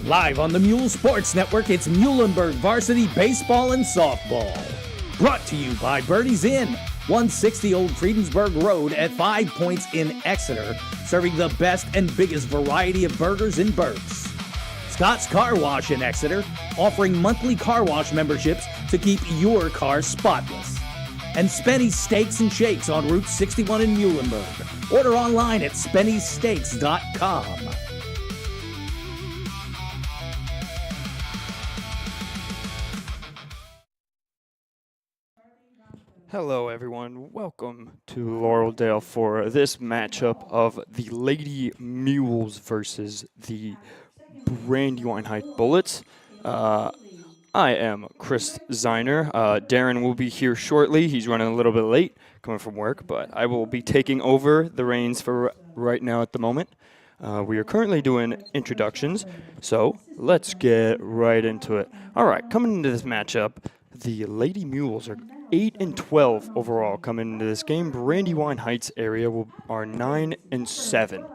Live on the Muhls Sports Network, it's Muhlenberg Varsity Baseball and Softball. Brought to you by Birdie's Inn, 160 Old Friedensburg Road at 5 Points in Exeter, serving the best and biggest variety of burgers in Berks. Scott's Car Wash in Exeter, offering monthly car wash memberships to keep your car spotless. And Spenny's Steaks and Shakes on Route 61 in Muhlenberg. Order online at SpennySteaks.com. Hello everyone, welcome to Laureldale for this matchup of the LadyMuhls versus the Brandywine High Bullets. I am Chris Ziner. Darren will be here shortly. He's running a little bit late, coming from work, but I will be taking over the reins for right now at the moment. We are currently doing introductions, so let's get right into it. All right, coming into this matchup, the LadyMuhls are 8-12 overall coming into this game. Brandywine Heights area are 9-7.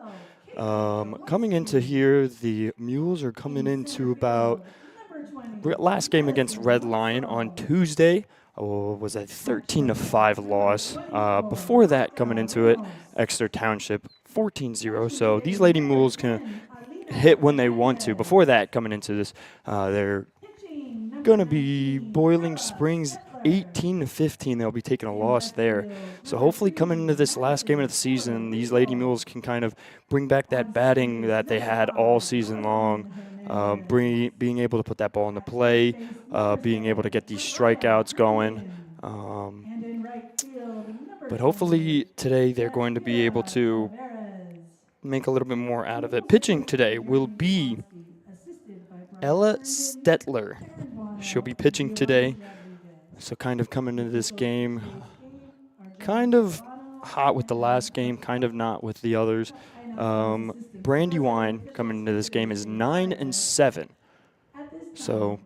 Coming into here, the Muhls are coming into about last game against Red Lion on Tuesday. Was a 13-5 loss. Before that, coming into it, Exeter Township 14-0. So these LadyMuhls can hit when they want to. Before that, coming into this, they're going to be Boiling Springs 18-15. They'll be taking a loss there. So hopefully coming into this last game of the season, these LadyMuhls can kind of bring back that batting that they had all season long, being able to put that ball into play, being able to get these strikeouts going. But hopefully today they're going to be able to make a little bit more out of it. Pitching today will be Ella Stetler. She'll be pitching today. So kind of coming into this game, kind of hot with the last game, kind of not with the others. Brandywine coming into this game is 9-7. So,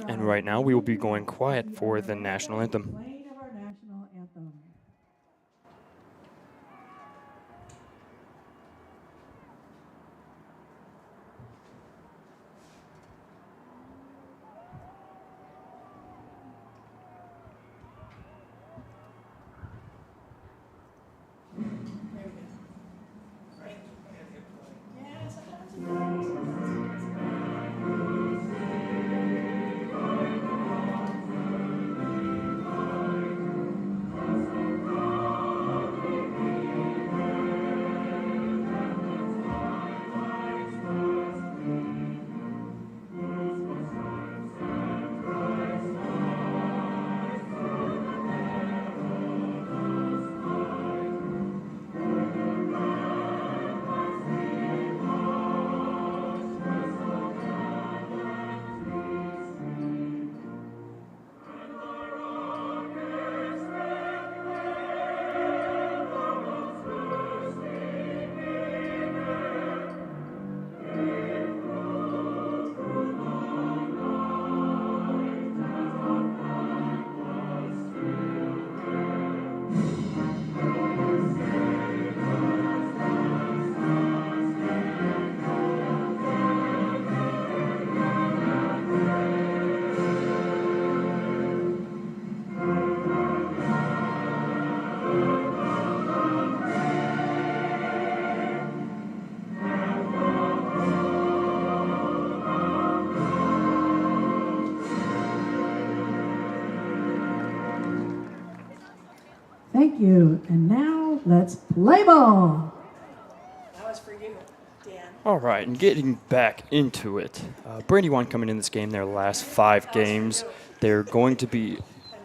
and right now we will be going quiet for the national anthem. Thank you. And now let's play ball. That was for you, Dan. All right, and getting back into it. Brandywine coming in this game, their last 5 games, they're going to be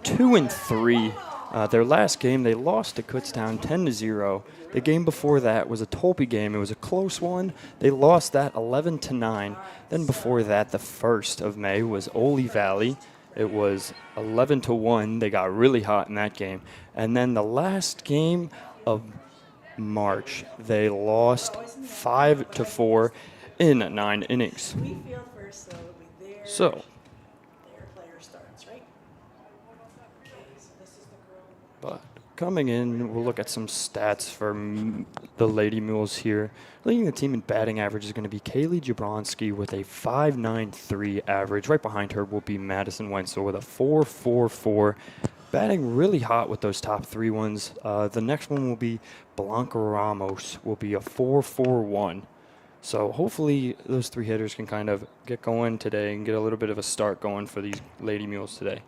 2-3. Their last game, they lost to Kutztown 10-0. The game before that was a Tolpe game. It was a close one. They lost that 11-9. Then before that, the 1st of May was Ole Valley. It was 11-1. They got really hot in that game. And then the last game of March, they lost 5-4 in 9 innings. We field first, so it'll be their So, player starts, right? Okay, so this is the girl. but coming in, we'll look at some stats for the Lady Muhls here. Leading the team in batting average is going to be Kaylee Jablonski with a 5.93 average. Right behind her will be Madison Wenzel with a 4.44. Batting really hot with those top three ones. The next one will be Blanca Ramos, will be a 4.41. So hopefully those three hitters can kind of get going today and get a little bit of a start going for these Lady Muhls today.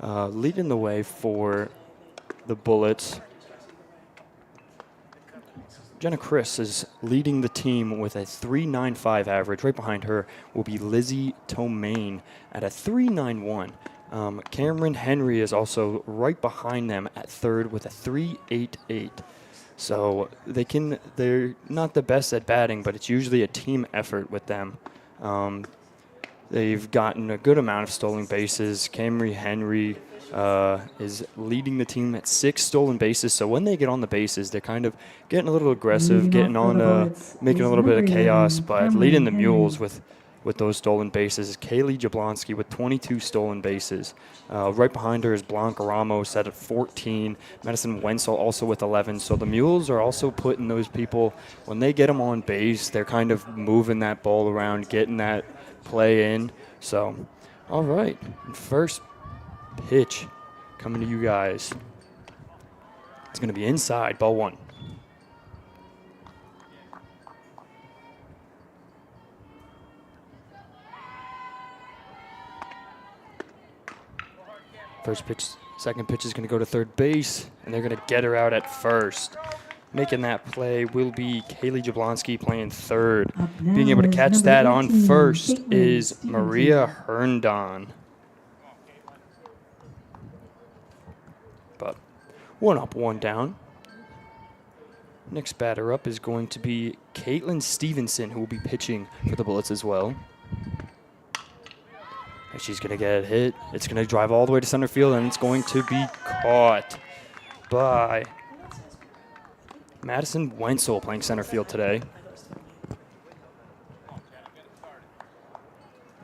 Leading the way for the Bullets, Jenna Chris is leading the team with a 3.95 average. Right behind her will be Lizzie Tomaine at a 3.91. Cameron Henry is also right behind them at third with a 3.88. So they're not the best at batting, but it's usually a team effort with them. They've gotten a good amount of stolen bases. Cameron Henry is leading the team at 6 stolen bases. So when they get on the bases, they're kind of getting a little aggressive, getting on, making a little bit of chaos. But leading the Muhls with those stolen bases is Kaylee Jablonski with 22 stolen bases. Right behind her is Blanca Ramos at 14. Madison Wenzel also with 11. So the Muhls are also putting those people, when they get them on base, they're kind of moving that ball around, getting that play in. So, all right, first pitch coming to you guys. It's going to be inside, ball 1. First pitch, second pitch is going to go to third base, and they're going to get her out at first. Making that play will be Kaylee Jablonski playing third. Being able to catch that on first is Maria Herndon. But 1 up, 1 down. Next batter up is going to be Caitlin Stevenson, who will be pitching for the Bullets as well. And she's going to get it hit. It's going to drive all the way to center field, and it's going to be caught by Madison Wenzel, playing center field today.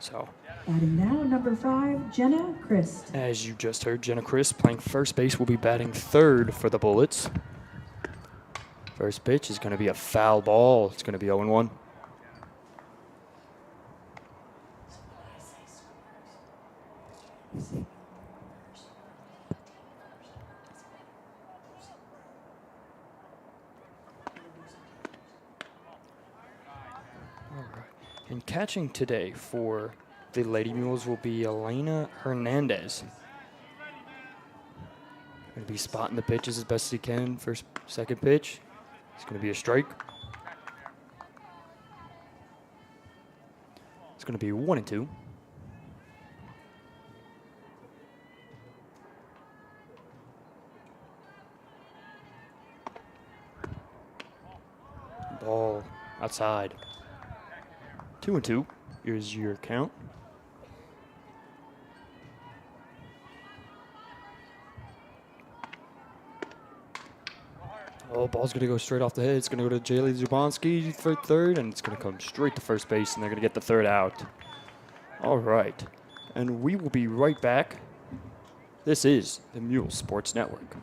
So, Batting now, number 5, Jenna Christ. as you just heard, Jenna Chris playing first base will be batting third for the Bullets. First pitch is going to be a foul ball. It's going to be 0-1. And catching today for the Lady Muhls will be Elena Hernandez. Going to be spotting the pitches as best as he can. First, second pitch. It's going to be a strike. It's going to be 1-2. Ball outside. 2-2. Here's your count. Oh, ball's going to go straight off the head. It's going to go to Jaylee Jablonski for third, and it's going to come straight to first base, and they're going to get the third out. All right. And we will be right back. This is the Muhls Sports Network.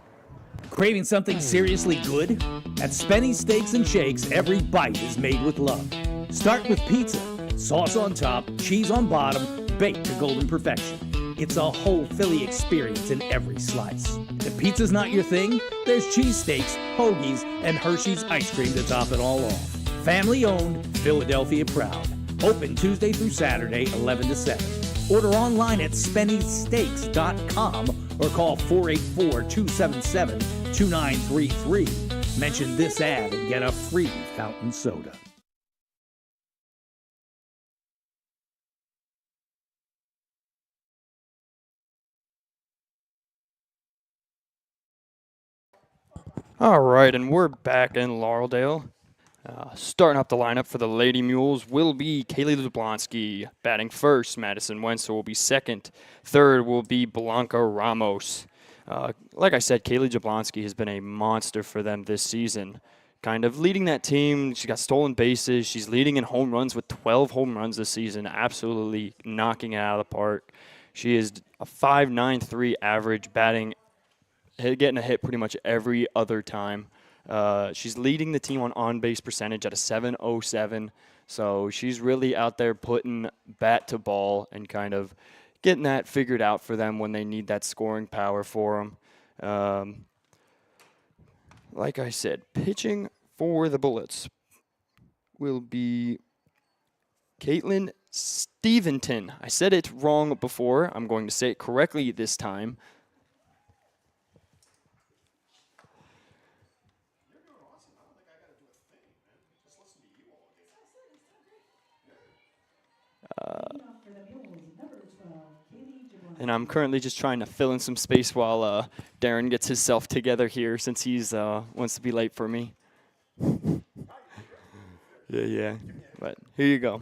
Craving something seriously good? At Spenny's Steaks and Shakes, every bite is made with love. Start with pizza. Sauce on top, cheese on bottom, baked to golden perfection. It's a whole Philly experience in every slice. If pizza's not your thing, there's cheesesteaks, hoagies, and Hershey's ice cream to top it all off. Family owned, Philadelphia proud. Open Tuesday through Saturday, 11 to 7. Order online at SpennySteaks.com or call 484-277-2933. Mention this ad and get a free fountain soda. All right, and we're back in Laureldale. Starting up the lineup for the Lady Muhls will be Kaylee Jablonski. Batting first, Madison Wenzel will be second. Third will be Blanca Ramos. Like I said, Kaylee Jablonski has been a monster for them this season. Kind of leading that team. She got stolen bases. She's leading in home runs with 12 home runs this season. Absolutely knocking it out of the park. She is a 5.93 average, batting getting a hit pretty much every other time. She's leading the team on on-base percentage at a 707. So she's really out there putting bat to ball and kind of getting that figured out for them when they need that scoring power for them. Like I said, pitching for the Bullets will be Caitlin Steventon. I said it wrong before. I'm going to say it correctly this time. And I'm currently just trying to fill in some space while Darren gets himself together here since he's wants to be late for me. Yeah. But here you go.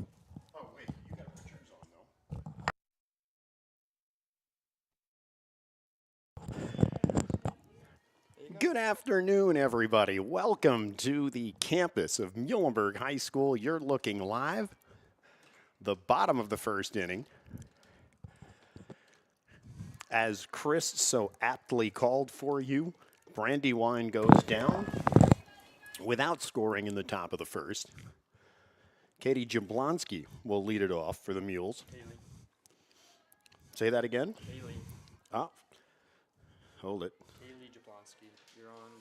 Good afternoon, everybody. Welcome to the campus of Muhlenberg High School. You're looking live. The bottom of the first inning. As Chris so aptly called for you, Brandywine goes down without scoring in the top of the first. Katie Jablonski will lead it off for the Muhls. Haley. Say that again? Haley. Ah, hold it. Haley Jablonski, you're on.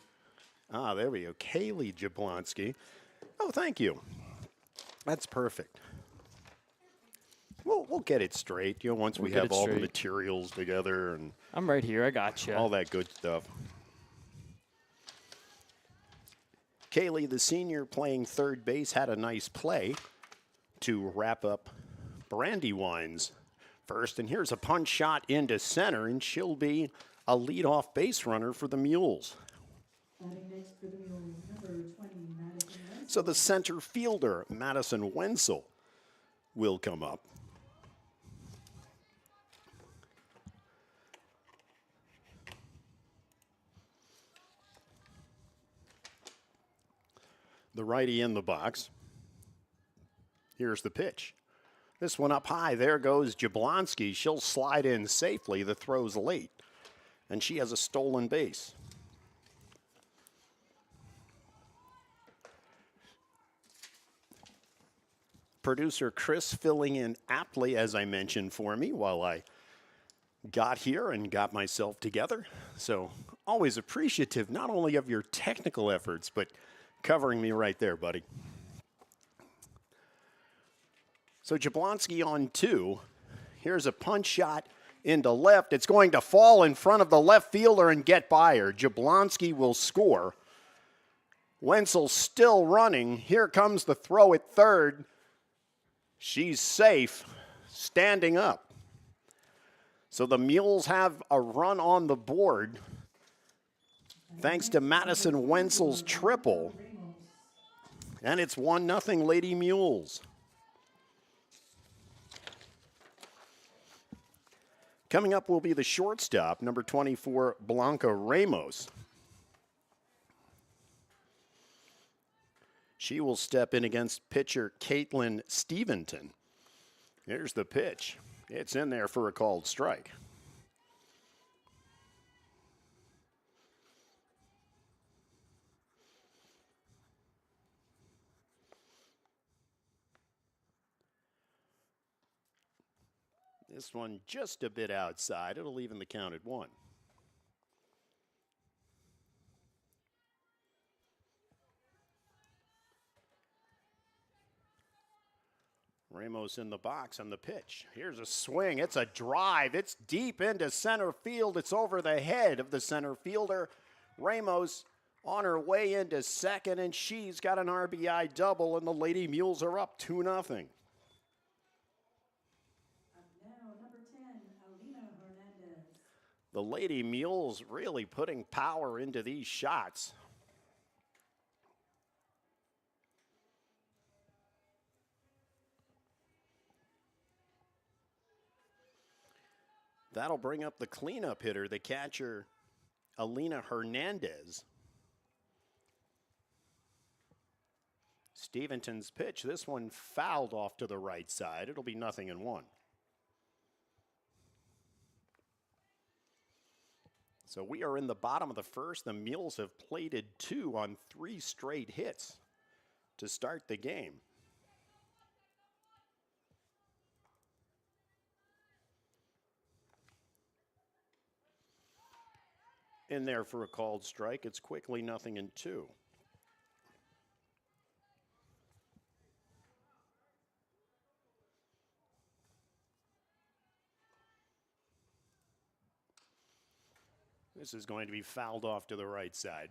Ah, there we go. Kaylee Jablonski. Oh, thank you. That's perfect. We'll get it straight, once we have all the materials together and I'm right here. I got you. all that good stuff. Kaylee, the senior playing third base, had a nice play to wrap up Brandywine's first. And here's a punch shot into center, and she'll be a leadoff base runner for the Muhls. So the center fielder, Madison Wenzel, will come up. The righty in the box. Here's the pitch. This one up high. There goes Jablonski. She'll slide in safely. The throw's late. And she has a stolen base. Producer Chris filling in aptly, as I mentioned, for me while I got here and got myself together. So always appreciative not only of your technical efforts, but covering me right there, buddy. So Jablonski on 2. Here's a punch shot into left. It's going to fall in front of the left fielder and get by her. Jablonski will score. Wenzel still running. Here comes the throw at third. She's safe, standing up. So the Muhls have a run on the board thanks to Madison Wenzel's triple. And it's 1-0 Lady Muhls. Coming up will be the shortstop, number 24, Blanca Ramos. She will step in against pitcher Caitlin Steventon. Here's the pitch. It's in there for a called strike. This one just a bit outside. It'll even the count at 1. Ramos in the box on the pitch. Here's a swing. It's a drive. It's deep into center field. It's over the head of the center fielder. Ramos on her way into second, and she's got an RBI double, and the Lady Muhls are up 2-0. The Lady Muhls really putting power into these shots. That'll bring up the cleanup hitter, the catcher, Alina Hernandez. Steventon's pitch, this one fouled off to the right side. It'll be 0-1. So we are in the bottom of the first. The Muhls have plated 2 on 3 straight hits to start the game. In there for a called strike. It's quickly 0-2. This is going to be fouled off to the right side.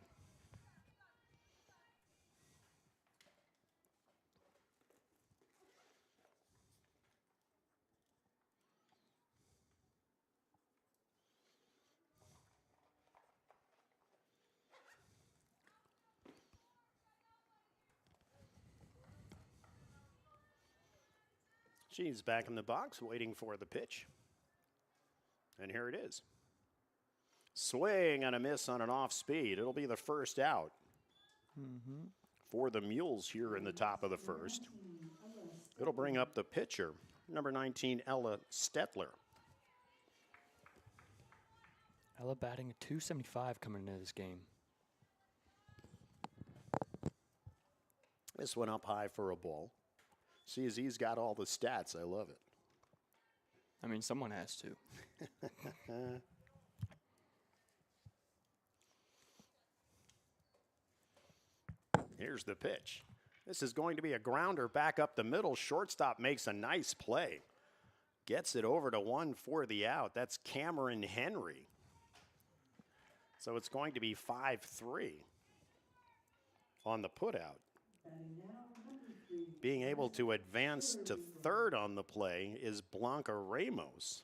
She's back in the box waiting for the pitch. And here it is. Swing and a miss on an off speed. It'll be the first out for the Muhls here in the top of the first. It'll bring up the pitcher, number 19, Ella Stetler. Ella batting a .275 coming into this game. This one up high for a ball. See, as he's got all the stats. I love it. I mean, someone has to. Here's the pitch. This is going to be a grounder back up the middle. Shortstop makes a nice play. Gets it over to 1 for the out. That's Cameron Henry. So it's going to be 5-3 on the putout. Being able to advance to third on the play is Blanca Ramos.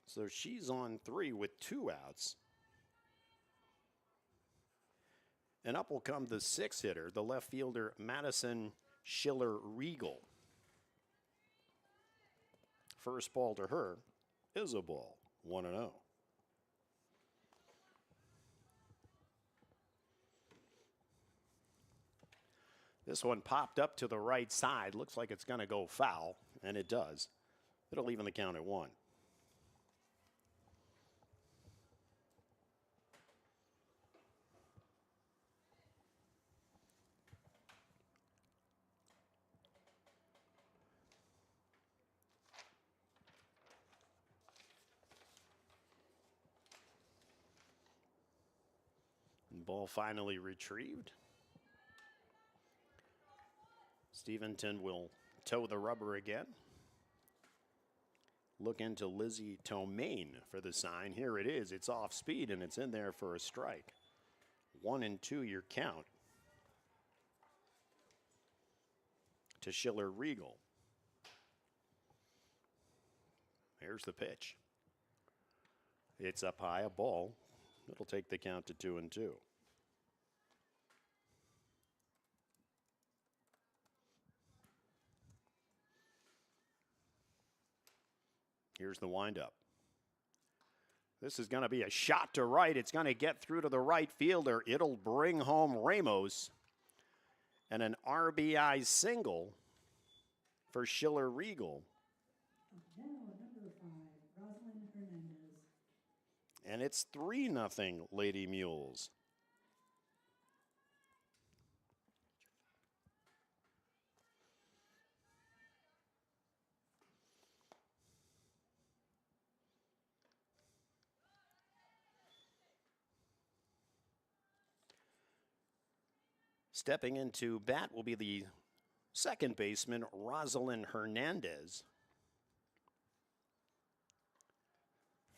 So she's on 3 with 2 outs. And up will come the 6th hitter, the left fielder, Madison Schiller-Riegel. First ball to her is a ball, 1-0. This one popped up to the right side. Looks like it's going to go foul, and it does. It'll even the count at 1. Ball finally retrieved. Steventon will toe the rubber again. Look into Lizzie Tomaine for the sign. Here it is. It's off speed, and it's in there for a strike. 1-2 your count to Schiller-Riegel. Here's the pitch. It's up high, a ball. It'll take the count to 2-2. Here's the windup. This is going to be a shot to right. It's going to get through to the right fielder. It'll bring home Ramos. And an RBI single for Schiller-Riegel. And it's 3-0 Lady Muhls. Stepping into bat will be the second baseman, Rosalind Hernandez.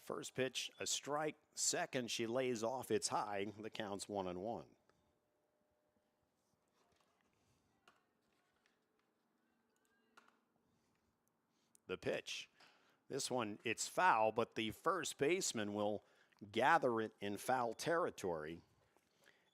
First pitch, a strike. Second, she lays off. It's high. The count's 1-1. The pitch. This one, it's foul, but the first baseman will gather it in foul territory.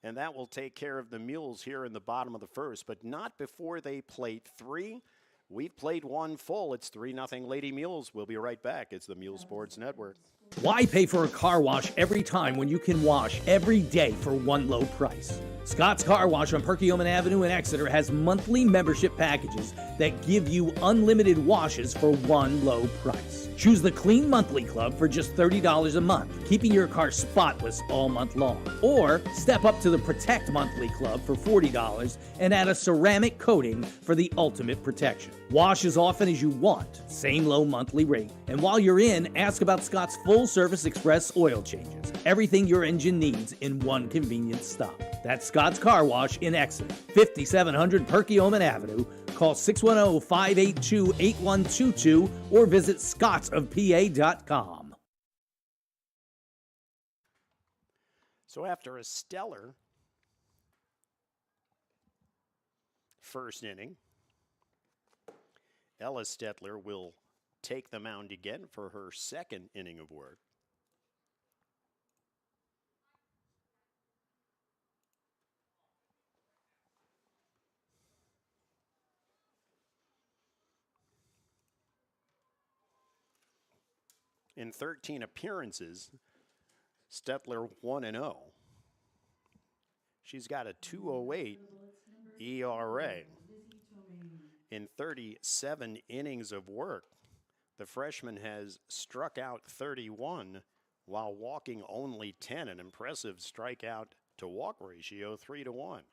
And that will take care of the Muhls here in the bottom of the first, but not before they plate 3. We've played 1 full. It's 3-0 Lady Muhls. We'll be right back. It's the Muhls Sports Network. Why pay for a car wash every time when you can wash every day for one low price? Scott's Car Wash on Perkiomen Avenue in Exeter has monthly membership packages that give you unlimited washes for one low price. Choose the Clean Monthly Club for just $30 a month, keeping your car spotless all month long. Or step up to the Protect Monthly Club for $40 and add a ceramic coating for the ultimate protection. Wash as often as you want, same low monthly rate. And while you're in, ask about Scott's full-service express oil changes. Everything your engine needs in one convenient stop. That's Scott's Car Wash in Exeter, 5700 Perkiomen Avenue. Call 610-582-8122 or visit scottsofpa.com. So after a stellar first inning, Ella Stetler will take the mound again for her second inning of work. In 13 appearances, Stetler 1-0. She's got a 2.08 ERA. In 37 innings of work, the freshman has struck out 31 while walking only 10, an impressive strikeout to walk ratio 3-1.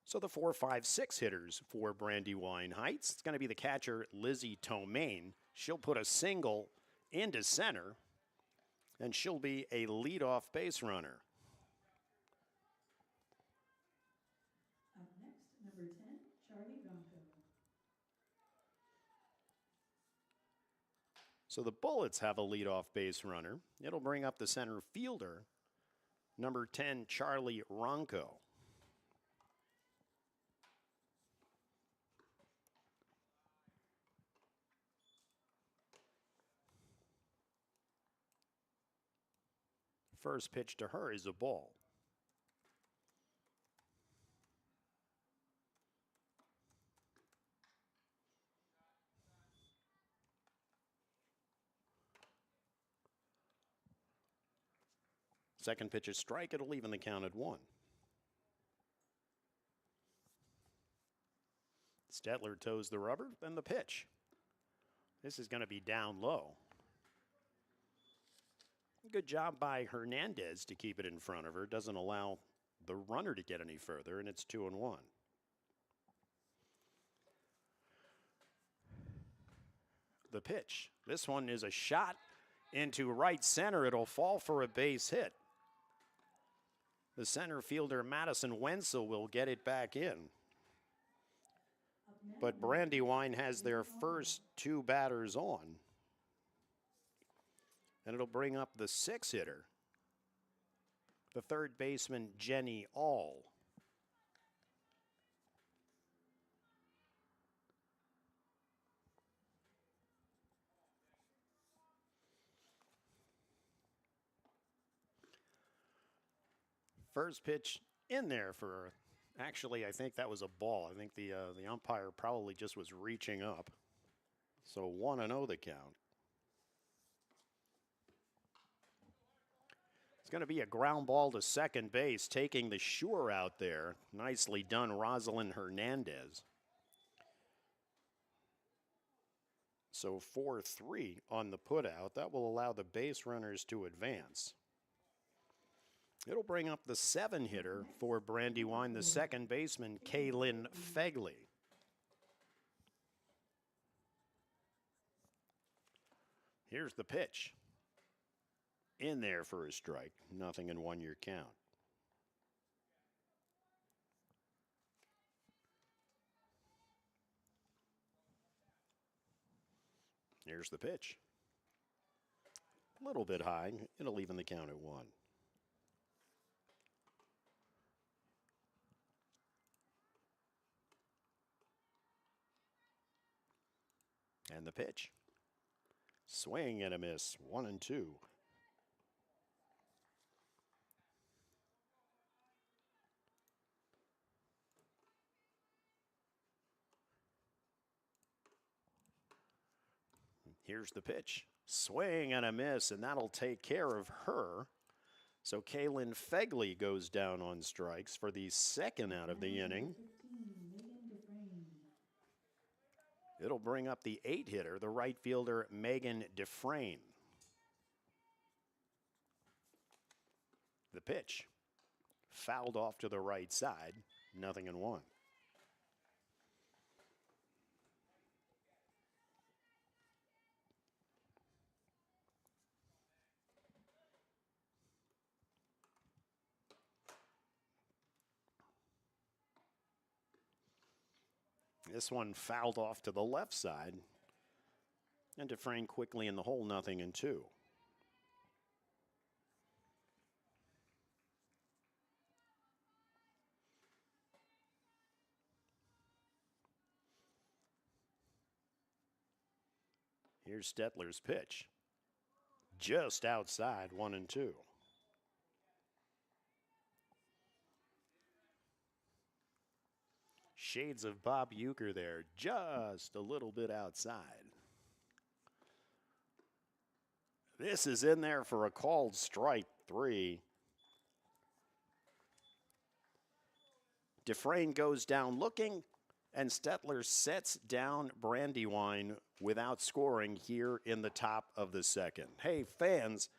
So the 4, 5, 6 hitters for Brandywine Heights. It's going to be the catcher, Lizzie Tomaine. She'll put a single into center, and she'll be a leadoff base runner. Up next, number 10, Charlie Ronco. So the Bullets have a leadoff base runner. It'll bring up the center fielder, number 10, Charlie Ronco. First pitch to her is a ball. Second pitch is strike. It'll even the count at 1. Stetler toes the rubber, then the pitch. This is going to be down low. Good job by Hernandez to keep it in front of her. Doesn't allow the runner to get any further, and it's 2-1. The pitch. This one is a shot into right center. It'll fall for a base hit. The center fielder, Madison Wenzel, will get it back in. But Brandywine has their first 2 batters on. And it'll bring up the 6 hitter, the third baseman, Jenny All. First pitch in there for, actually, I think that was a ball. I think the umpire probably just was reaching up. So 1-0 the count. It's going to be a ground ball to second base, taking the sure out there. Nicely done, Rosalind Hernandez. So 4-3 on the putout. That will allow the base runners to advance. It'll bring up the 7 hitter for Brandywine, the second baseman, Kaylin Fegley. Here's the pitch. In there for a strike. Nothing in 1-year count. Here's the pitch. A little bit high. It'll even the count at 1. And the pitch. Swing and a miss. 1-2. Here's the pitch. Swing and a miss, and that'll take care of her. So Kaylin Fegley goes down on strikes for the second out of the inning. It'll bring up the 8-hitter, the right fielder, Megan Dufresne. The pitch. Fouled off to the right side. 0-1. This one fouled off to the left side. And Dufresne quickly in the hole, 0-2. Here's Stetler's pitch. Just outside, 1-2. Shades of Bob Uecker there, just a little bit outside. This is in there for a called strike 3. Dufresne goes down looking, and Stetler sets down Brandywine without scoring here in the top of the second. Hey, fans,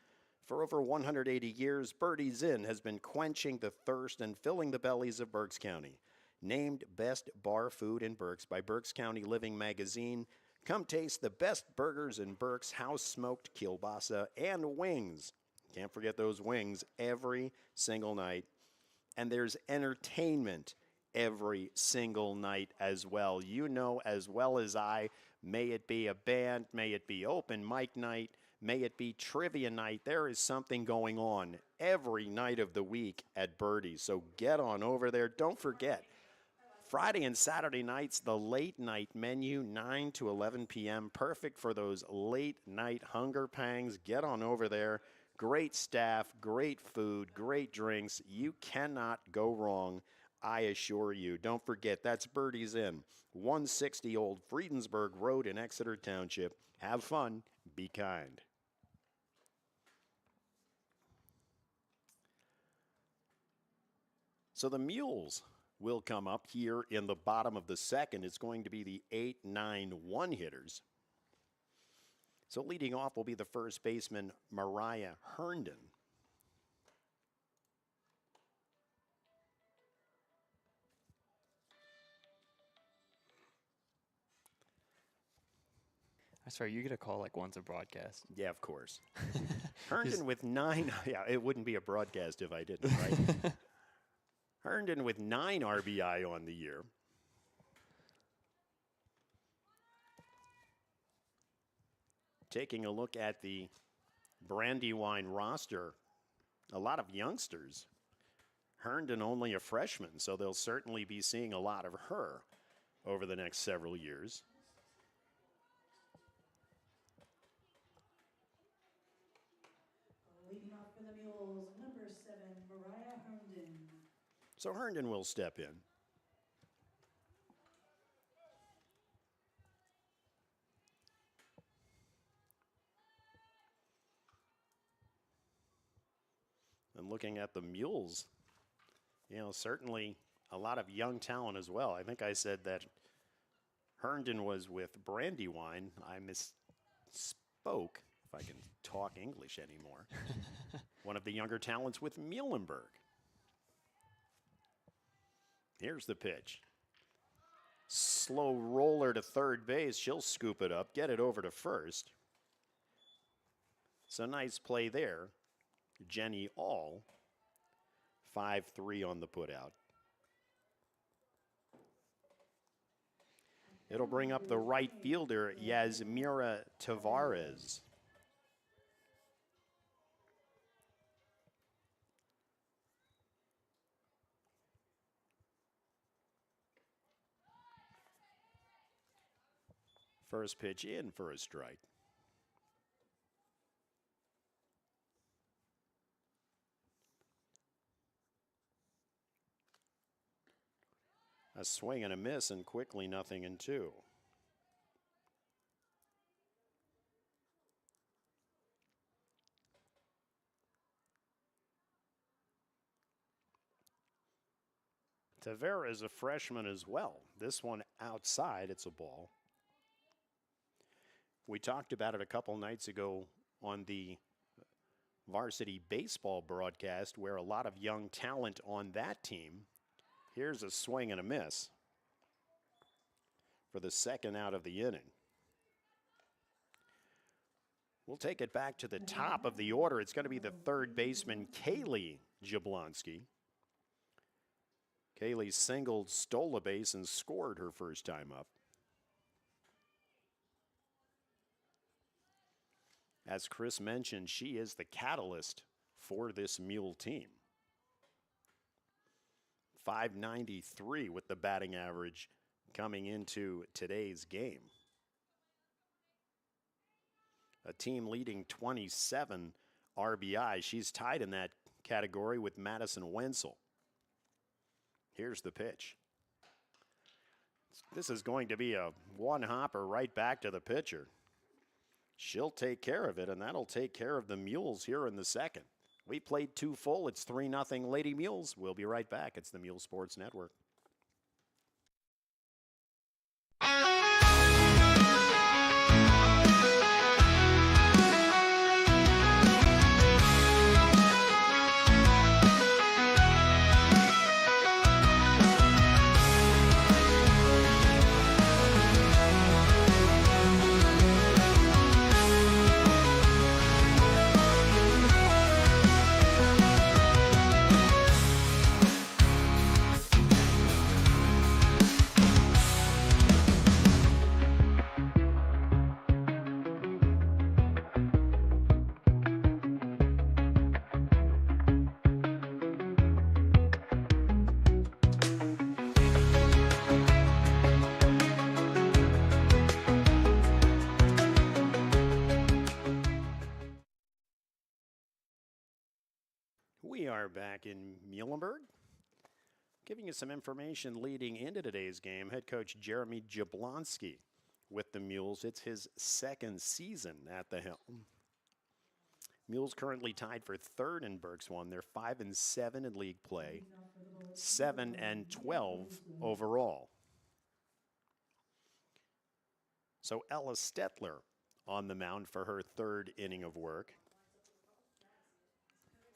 for over 180 years, Birdie's Inn has been quenching the thirst and filling the bellies of Berks County. Named Best Bar Food in Berks by Berks County Living Magazine. Come taste the best burgers in Berks, house-smoked kielbasa, and wings. Can't forget those wings every single night. And there's entertainment every single night as well. You know as well as I, may it be a band, may it be open mic night, may it be trivia night, there is something going on every night of the week at Birdie's. So get on over there. Don't forget, Friday and Saturday nights, the late night menu, 9 to 11 p.m., perfect for those late night hunger pangs. Get on over there. Great staff, great food, great drinks. You cannot go wrong, I assure you. Don't forget, that's Birdie's Inn, 160 Old Friedensburg Road in Exeter Township. Have fun, be kind. So the Muhls will come up here in the bottom of the second. It's going to be the 8-9-1 hitters. So leading off will be the first baseman, Mariah Herndon. I swear, you get a call like once a broadcast. Yeah, of course. Herndon with 9. Yeah, it wouldn't be a broadcast if I didn't, right? Herndon with 9 RBI on the year. Taking a look at the Brandywine roster, a lot of youngsters. Herndon only a freshman, so they'll certainly be seeing a lot of her over the next several years. Leading off for the Muhls, number 7, Mariah Herndon. So Herndon will step in. And looking at the Muhls, you know, certainly a lot of young talent as well. I think I said that Herndon was with Brandywine. I misspoke, if I can talk English anymore. One of the younger talents with Muhlenberg. Here's the pitch. Slow roller to third base. She'll scoop it up, get it over to first. So nice play there. Jenny All, 5-3 on the putout. It'll bring up the right fielder, Yasmira Tavares. First pitch in for a strike. A swing and a miss, and quickly 0-2. Tavera is a freshman as well. This one outside, it's a ball. We talked about it a couple nights ago on the varsity baseball broadcast, where a lot of young talent on that team. Here's a swing and a miss for the second out of the inning. We'll take it back to the top of the order. It's going to be the third baseman, Kaylee Jablonski. Kaylee singled, stole a base, and scored her first time up. As Chris mentioned, she is the catalyst for this Mule team. .593 with the batting average coming into today's game. A team leading 27 RBI. She's tied in that category with Madison Wenzel. Here's the pitch. This is going to be a one-hopper right back to the pitcher. She'll take care of it, and that'll take care of the Mules here in the second. We played 2 full. It's 3-0 Lady Mules. We'll be right back. It's the Muhls Sports Network. We are back in Muhlenberg, giving you some information leading into today's game. Head coach Jeremy Jablonski with the Mules. It's his second season at the helm. Mules currently tied for third in Berks 1. They're 5-7 in league play, 7-12 overall. So Ella Stetler on the mound for her third inning of work.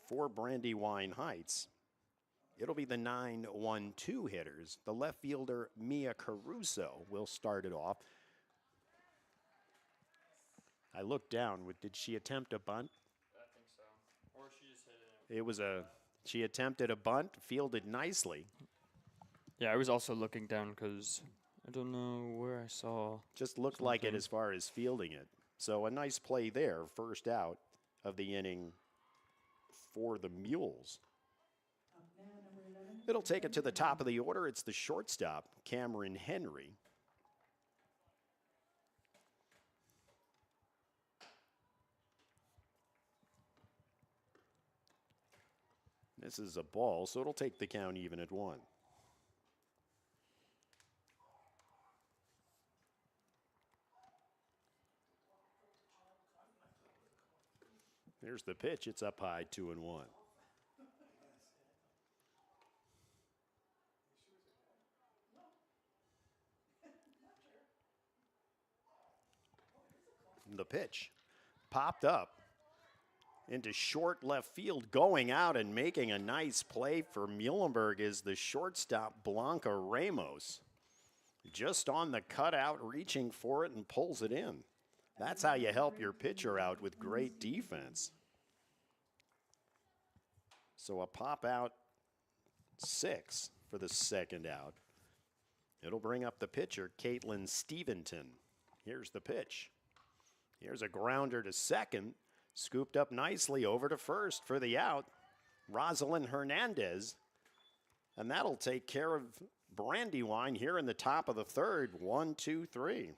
For Brandywine Heights, it'll be the 9-1-2 hitters. The left fielder, Mia Caruso, will start it off. I looked down. Did she attempt a bunt? I think so. Or she just hit it. She attempted a bunt, fielded nicely. Yeah, I was also looking down because I don't know where I saw. Just looked like it as far as fielding it. So a nice play there, first out of the inning for the Mules. It'll take it to the top of the order. It's the shortstop, Cameron Henry. This is a ball, so it'll take the count even at 1. Here's the pitch. It's up high, 2-1. The pitch popped up into short left field. Going out and making a nice play for Muhlenberg is the shortstop, Blanca Ramos. Just on the cutout, reaching for it and pulls it in. That's how you help your pitcher out, with great defense. So a pop out 6 for the second out. It'll bring up the pitcher, Caitlin Steventon. Here's the pitch. Here's a grounder to second. Scooped up nicely over to first for the out. Rosalind Hernandez. And that'll take care of Brandywine here in the top of the third. 1, 2, 3.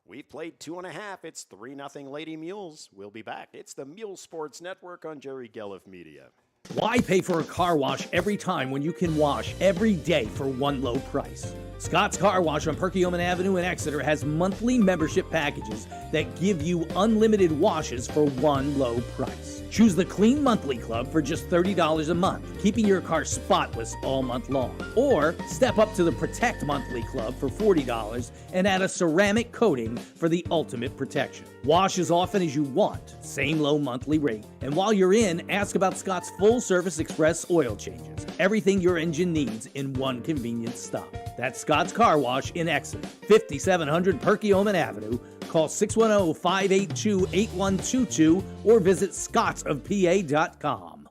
We've played 2.5. It's 3-0 Lady Mules. We'll be back. It's the Muhls Sports Network on Jerry Gelliff Media. Why pay for a car wash every time when you can wash every day for one low price? Scott's Car Wash on Perkiomen Avenue in Exeter has monthly membership packages that give you unlimited washes for one low price. Choose the Clean Monthly Club for just $30 a month, keeping your car spotless all month long. Or step up to the Protect Monthly Club for $40 and add a ceramic coating for the ultimate protection. Wash as often as you want, same low monthly rate. And while you're in, ask about Scott's full-service express oil changes. Everything your engine needs in one convenient stop. That's Scott's Car Wash in Exeter, 5700 Perkiomen Avenue. Call 610-582-8122 or visit scottsofpa.com.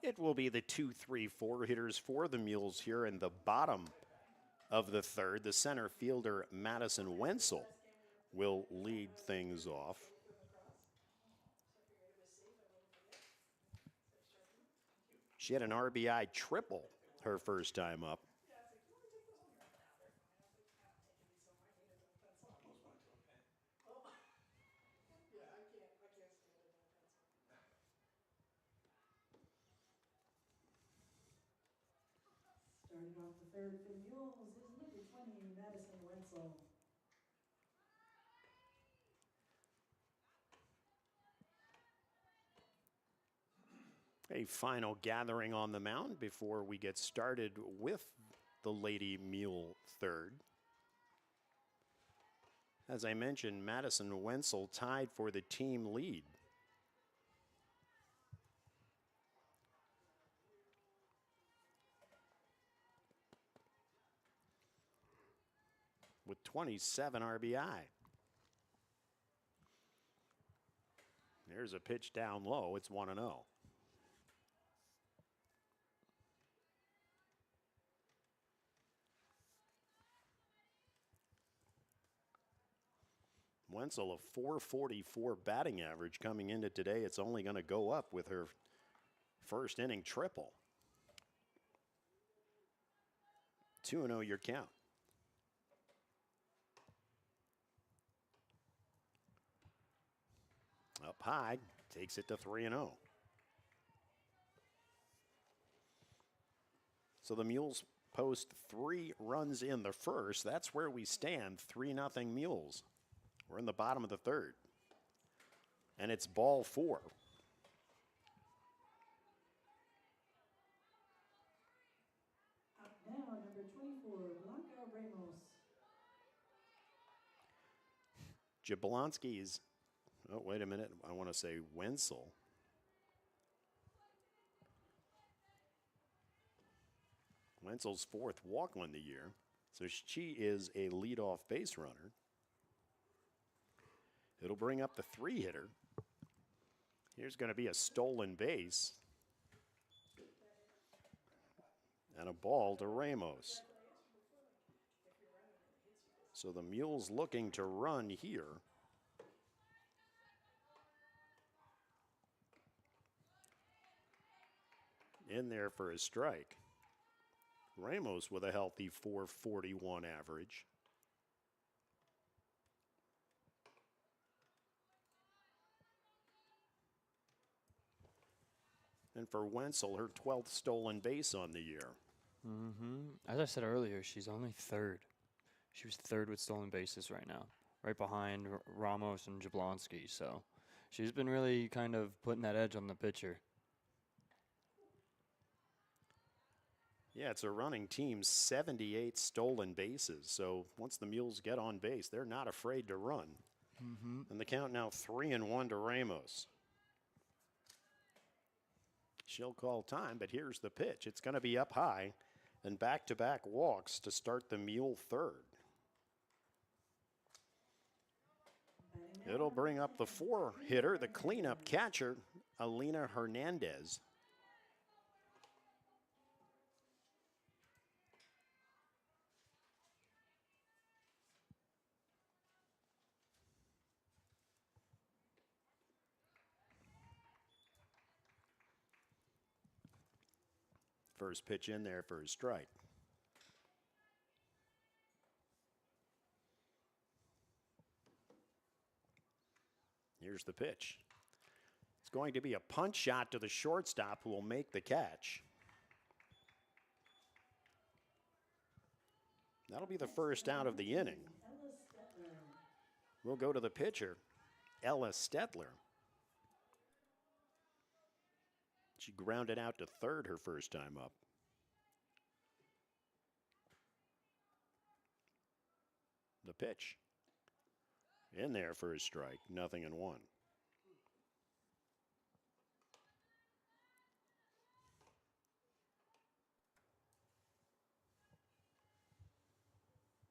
It will be the 2-3-4 hitters for the Mules here in the bottom of the third. The center fielder, Madison Wenzel, will lead things off. She had an RBI triple her first time up. Starting off the third for the Mules is number 20, Madison Wenzel. A final gathering on the mound before we get started with the Lady Mule third. As I mentioned, Madison Wenzel tied for the team lead. With 27 RBI. There's a pitch down low. It's 1-0. Wenzel, a 444 batting average coming into today. It's only going to go up with her first inning triple. 2-0 your count. Up high, takes it to 3-0. So the Mules post 3 runs in the first. That's where we stand, 3-0 Mules. We're in the bottom of the third. And it's ball 4. Up now, number 24, Blanca Ramos. Jablonski's, oh, wait a minute. I want to say Wenzel. Wenzel's 4th walk on the year. So she is a leadoff base runner. It'll bring up the 3 hitter. Here's going to be a stolen base. And a ball to Ramos. So the Mules looking to run here. In there for a strike. Ramos with a healthy 441 average. And for Wenzel, her 12th stolen base on the year. As I said earlier, she's only third. She was third with stolen bases right now, right behind Ramos and Jablonski. So she's been really kind of putting that edge on the pitcher. Yeah, it's a running team, 78 stolen bases. So once the Mules get on base, they're not afraid to run. And the count now 3-1 to Ramos. She'll call time, but here's the pitch. It's going to be up high and back-to-back walks to start the Mule third. It'll bring up the 4 hitter, the cleanup catcher, Alina Hernandez. First pitch in there for a strike. Here's the pitch. It's going to be a punch shot to the shortstop who will make the catch. That'll be the first out of the inning. Ella Stetler. We'll go to the pitcher, Ella Stetler. She grounded out to third her first time up. The pitch. In there for a strike, 0-1.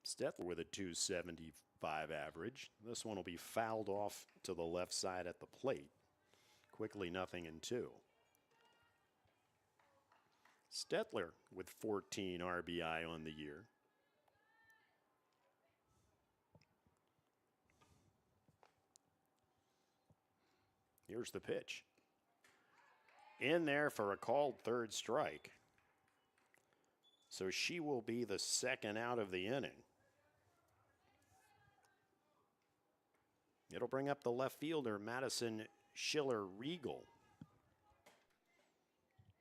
Stetler with a 275 average. This one will be fouled off to the left side at the plate. Quickly 0-2. Stetler with 14 RBI on the year. Here's the pitch. In there for a called third strike. So she will be the second out of the inning. It'll bring up the left fielder, Madison Schiller-Riegel.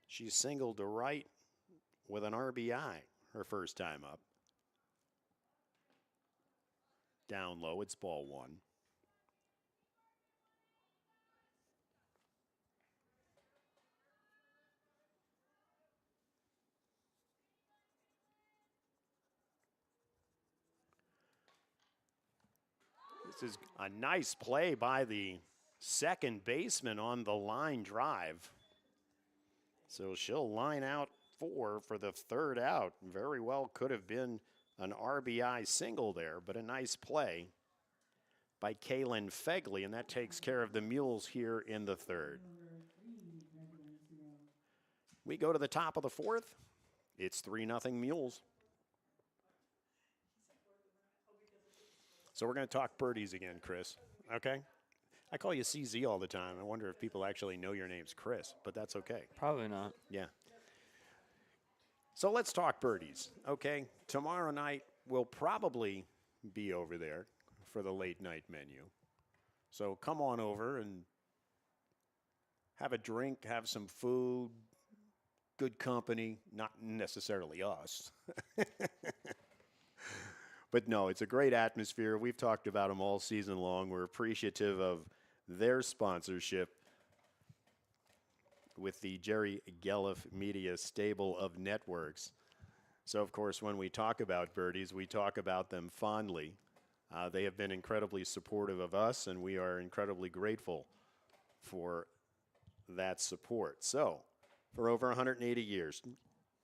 She singled to right with an RBI her first time up. Down low, it's ball one. This is a nice play by the second baseman on the line drive. So she'll line out for the third out. Very well could have been an RBI single there, but a nice play by Kaylin Fegley, and that takes care of the Muhls here in the third. We go to the top of the fourth. It's 3-0 Muhls. So we're going to talk birdies again, Chris, okay? I call you CZ all the time. I wonder if people actually know your name's Chris, but that's okay. Probably not. Yeah. So let's talk birdies, okay? Tomorrow night we'll probably be over there for the late night menu. So come on over and have a drink, have some food, good company, not necessarily us. But no, it's a great atmosphere. We've talked about them all season long. We're appreciative of their sponsorship with the Jerry Gelliff Media stable of networks. So, of course, when we talk about birdies, we talk about them fondly. They have been incredibly supportive of us, and we are incredibly grateful for that support. So, for over 180 years,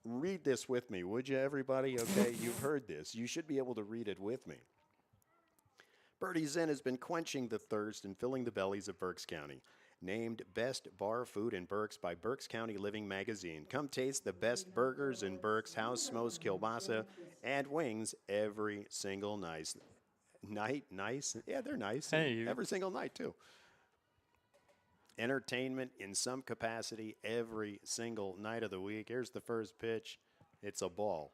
read this with me, would you, everybody? Okay, you've heard this. You should be able to read it with me. Birdie's Inn has been quenching the thirst and filling the bellies of Berks County. Named Best Bar Food in Berks by Berks County Living Magazine. Come taste the best burgers in Berks, house smoked kielbasa, and wings every single night. Nice? Yeah, they're nice. Hey, every single night, too. Entertainment in some capacity every single night of the week. Here's the first pitch. It's a ball.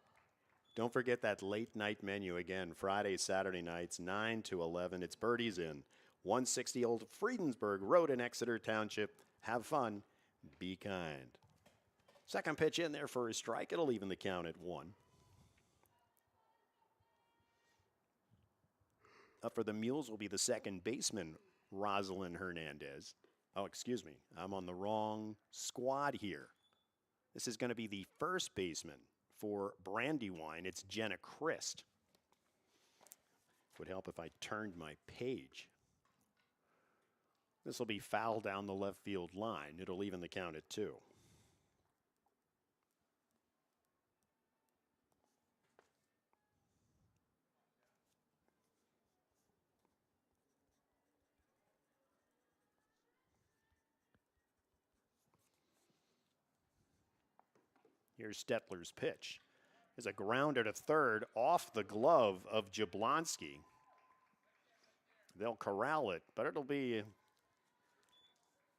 Don't forget that late night menu again. Friday, Saturday nights, 9 to 11. It's Birdie's Inn. 160 Old Friedensburg Road in Exeter Township. Have fun. Be kind. Second pitch in there for a strike. It'll even the count at 1. Up for the Muhls will be the second baseman, Rosalind Hernandez. Oh, excuse me. I'm on the wrong squad here. This is going to be the first baseman for Brandywine. It's Jenna Christ. Would help if I turned my page. This will be foul down the left field line. It'll even the count at 2. Here's Stetler's pitch. There's a grounder to third off the glove of Jablonski. They'll corral it, but it'll be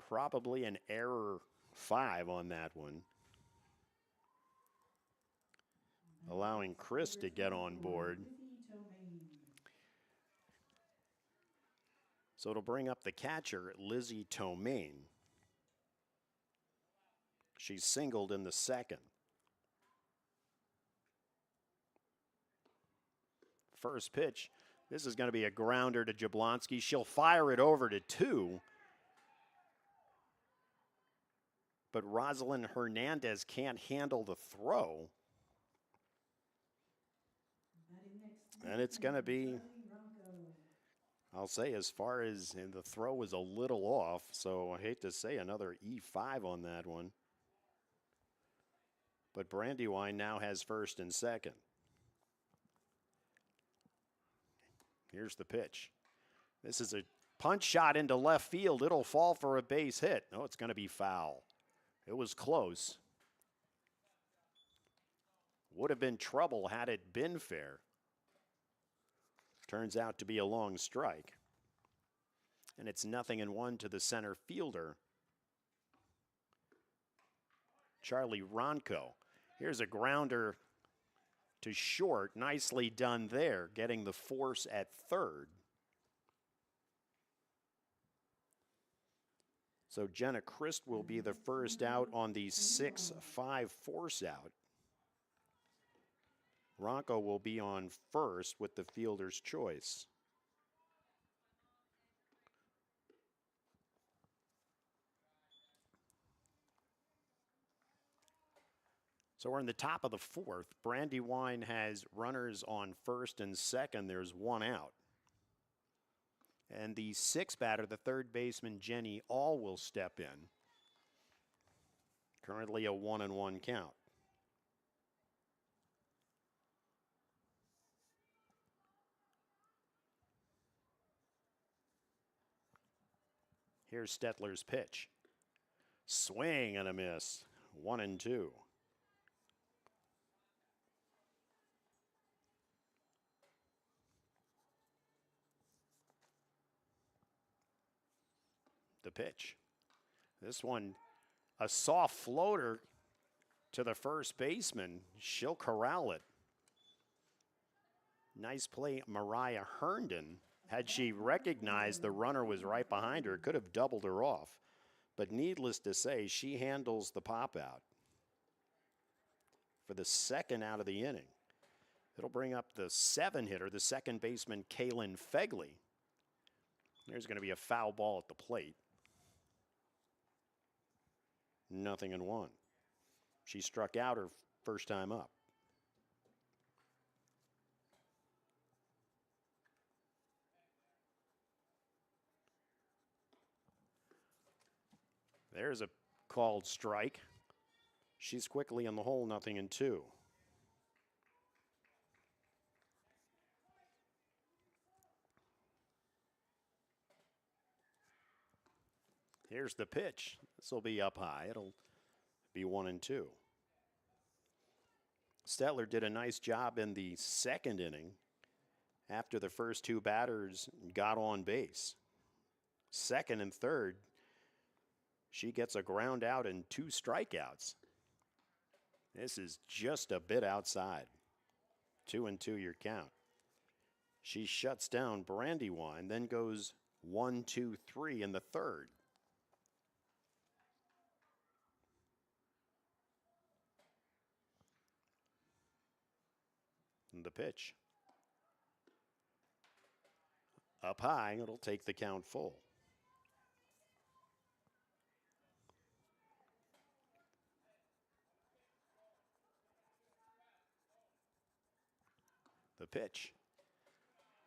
probably an error 5 on that one. Allowing Chris to get on board. So it'll bring up the catcher, Lizzie Tomaine. She's singled in the second. First pitch. This is going to be a grounder to Jablonski. She'll fire it over to 2. But Rosalind Hernandez can't handle the throw. And it's going to be, I'll say, as far as and the throw was a little off, so I hate to say another E5 on that one. But Brandywine now has first and second. Here's the pitch. This is a punch shot into left field. It'll fall for a base hit. No, it's going to be foul. It was close. Would have been trouble had it been fair. Turns out to be a long strike. And it's 0-1 to the center fielder, Charlie Ronco. Here's a grounder to short. Nicely done there, getting the force at third. So Jenna Christ will be the first out on the 6-5 force out. Ronco will be on first with the fielder's choice. So we're in the top of the fourth. Brandywine has runners on first and second. There's one out. And the 6th batter, the third baseman, Jenny All, will step in. Currently a 1-1 count. Here's Stetler's pitch. Swing and a miss. 1-2. The pitch. This one, a soft floater to the first baseman. She'll corral it. Nice play, Mariah Herndon. Had she recognized the runner was right behind her, could have doubled her off. But needless to say, she handles the pop out for the second out of the inning. It'll bring up the 7 hitter, the second baseman, Kaylin Fegley. There's going to be a foul ball at the plate. 0-1. She struck out her first time up. There's a called strike. She's quickly in the hole, 0-2. Here's the pitch. This will be up high. It'll be 1-2. Stetler did a nice job in the second inning after the first 2 batters got on base. Second and third, she gets a ground out and 2 strikeouts. This is just a bit outside. 2-2 your count. She shuts down Brandywine, then goes 1-2-3 in the third. And the pitch. Up high, it'll take the count full. The pitch.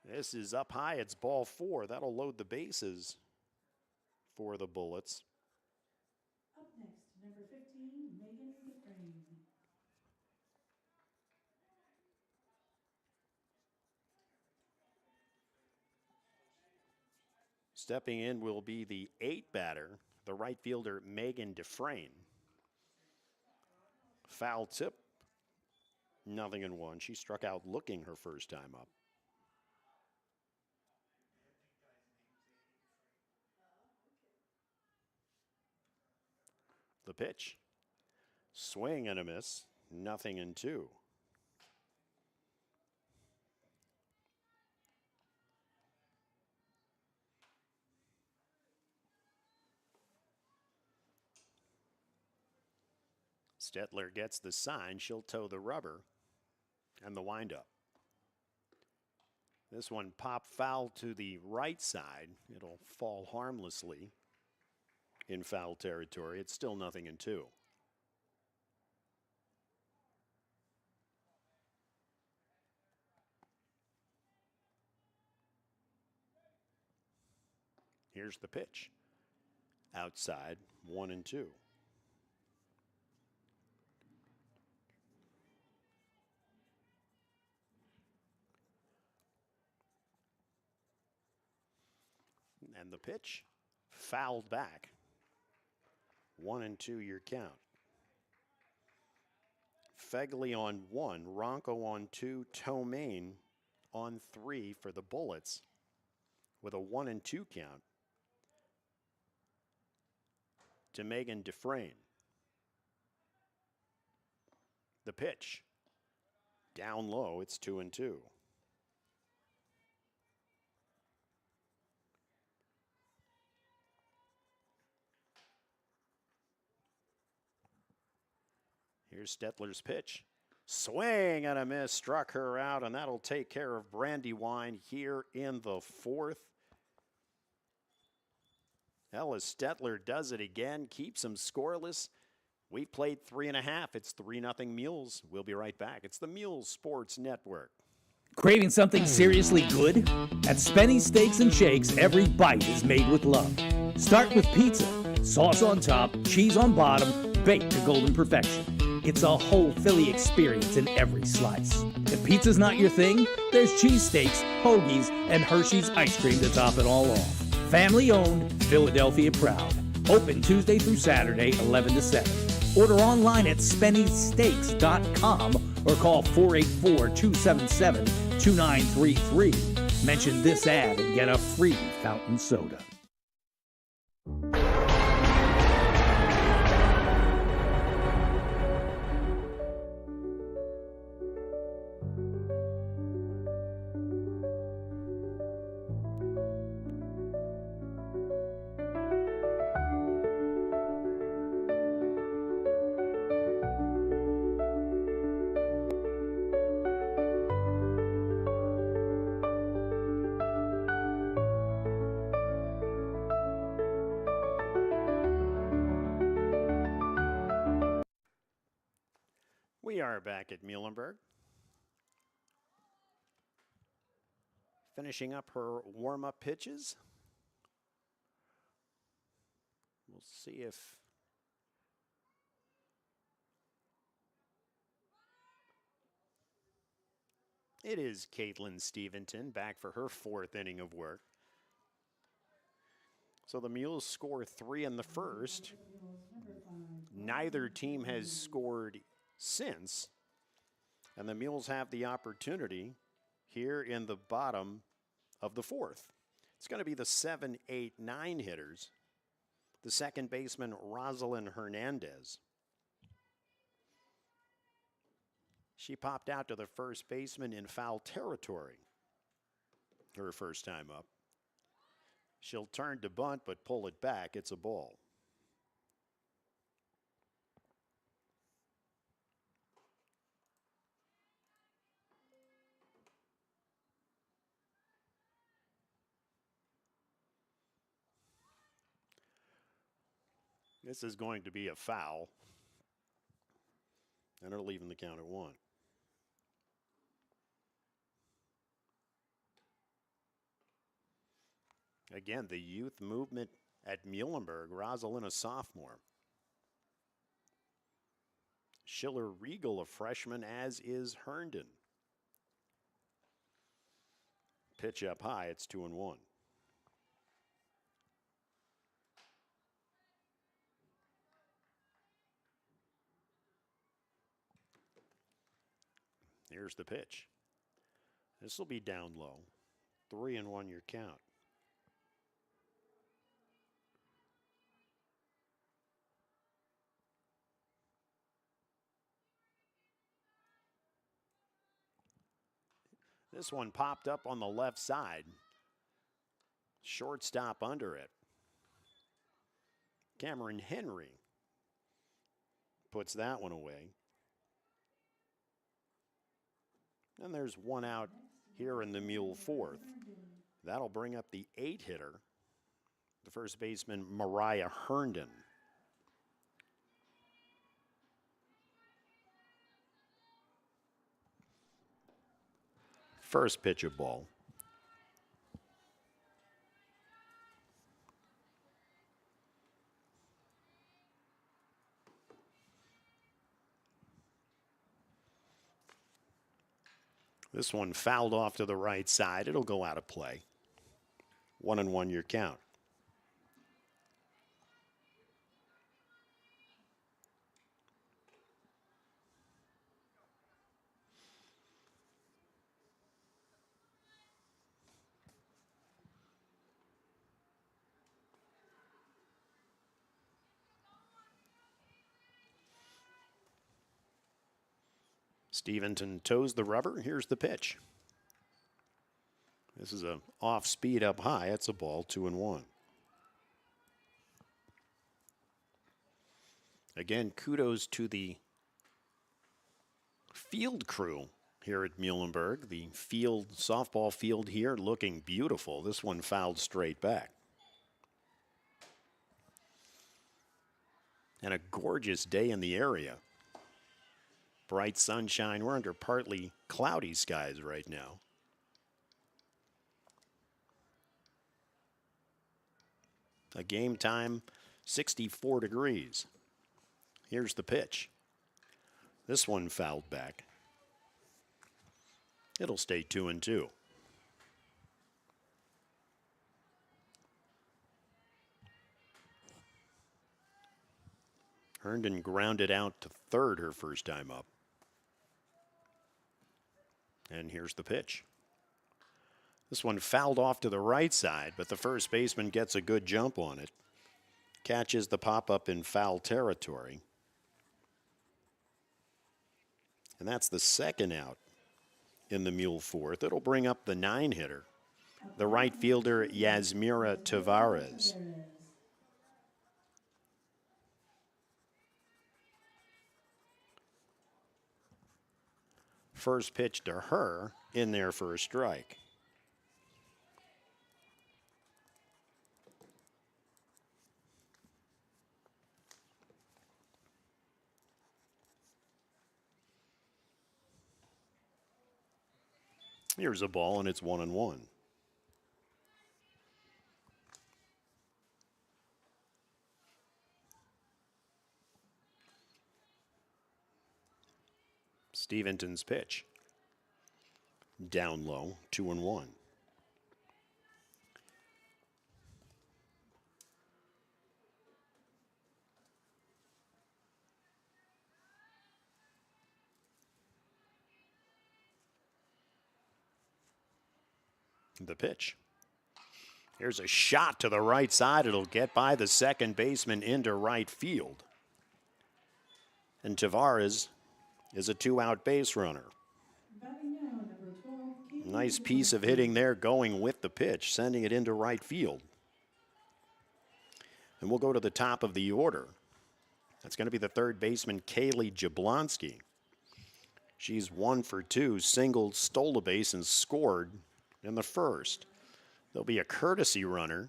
This is up high. It's ball 4. That'll load the bases for the Bullets. Up next, number 15, Megan Dufresne. Stepping in will be the 8 batter, the right fielder, Megan Dufresne. Foul tip. 0-1. She struck out looking her first time up. The pitch. Swing and a miss. 0-2. Stetler gets the sign. She'll toe the rubber and the windup. This one pop foul to the right side. It'll fall harmlessly in foul territory. It's still 0-2. Here's the pitch. Outside, 1-2. And the pitch fouled back. 1-2 your count. Fegley on 1, Ronco on 2, Tomaine on 3 for the Bullets with a 1-2 count to Megan Dufresne. The pitch down low, it's 2-2. Here's Stetler's pitch. Swing and a miss, struck her out, and that'll take care of Brandywine here in the 4th. Ellis Stetler does it again, keeps them scoreless. We've played 3.5. It's 3-0 Mules. We'll be right back. It's the Mules Sports Network. Craving something seriously good? At Spenny's Steaks and Shakes, every bite is made with love. Start with pizza, sauce on top, cheese on bottom, baked to golden perfection. It's a whole Philly experience in every slice. If pizza's not your thing, there's cheesesteaks, hoagies, and Hershey's ice cream to top it all off. Family owned, Philadelphia proud. Open Tuesday through Saturday, 11 to 7. Order online at SpennySteaks.com or call 484-277-2933. Mention this ad and get a free fountain soda. We are back at Muhlenberg. Finishing up her warm-up pitches. We'll see if it is Caitlin Stevenson back for her 4th inning of work. So the Mules score 3 in the first. Neither team has scored since, and the Mules have the opportunity here in the bottom of the 4th. It's going to be the 7, 8, 9 hitters. The second baseman, Rosalind Hernandez. She popped out to the first baseman in foul territory her first time up. She'll turn to bunt, but pull it back. It's a ball. This is going to be a foul, and it'll even the count at 1. Again, the youth movement at Muhlenberg. Rosalind, a sophomore. Schiller Regal, a freshman, as is Herndon. Pitch up high, it's 2-1. Here's the pitch. This will be down low. 3-1 your count. This one popped up on the left side. Shortstop under it. Cameron Henry puts that one away. And there's one out here in the Mule fourth. That'll bring up the 8-hitter, the first baseman, Mariah Herndon. First pitch of ball. This one fouled off to the right side. It'll go out of play. 1-1 your count. Stevenson toes the rubber. Here's the pitch. This is a off speed up high. It's a ball, 2-1. Again, kudos to the field crew here at Muhlenberg. The softball field here looking beautiful. This one fouled straight back. And a gorgeous day in the area. Bright sunshine. We're under partly cloudy skies right now. A game time, 64 degrees. Here's the pitch. This one fouled back. It'll stay 2-2. Herndon grounded out to third her first time up. And here's the pitch. This one fouled off to the right side, but the first baseman gets a good jump on it. Catches the pop-up in foul territory. And that's the second out in the Mule fourth. It'll bring up the 9-hitter, the right fielder Yasmira Tavares. First pitch to her in there for a strike. Here's a ball, and it's 1-1. Stevenson's pitch. Down low, 2-1. The pitch. Here's a shot to the right side. It'll get by the second baseman into right field. And Tavares is a 2-out base runner. Batting now, number 12, Katie Nice piece of hitting there going with the pitch, sending it into right field. And we'll go to the top of the order. That's going to be the third baseman, Kaylee Jablonski. She's 1 for 2, singled, stole a base, and scored in the first. There'll be a courtesy runner.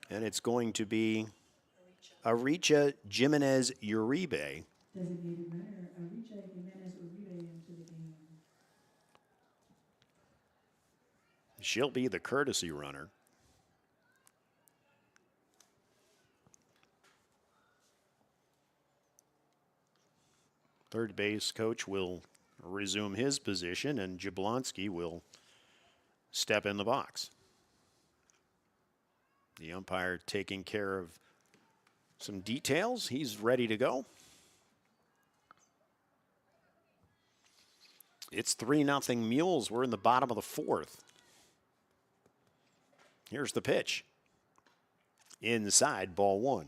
And it's going to be Aricha Jimenez Uribe. Designated runner, Aricha Jimenez Uribe into the game. She'll be the courtesy runner. Third base coach will resume his position, and Jablonski will step in the box. The umpire taking care of some details. He's ready to go. It's 3-0 Mules. We're in the bottom of the fourth. Here's the pitch. Inside, ball 1.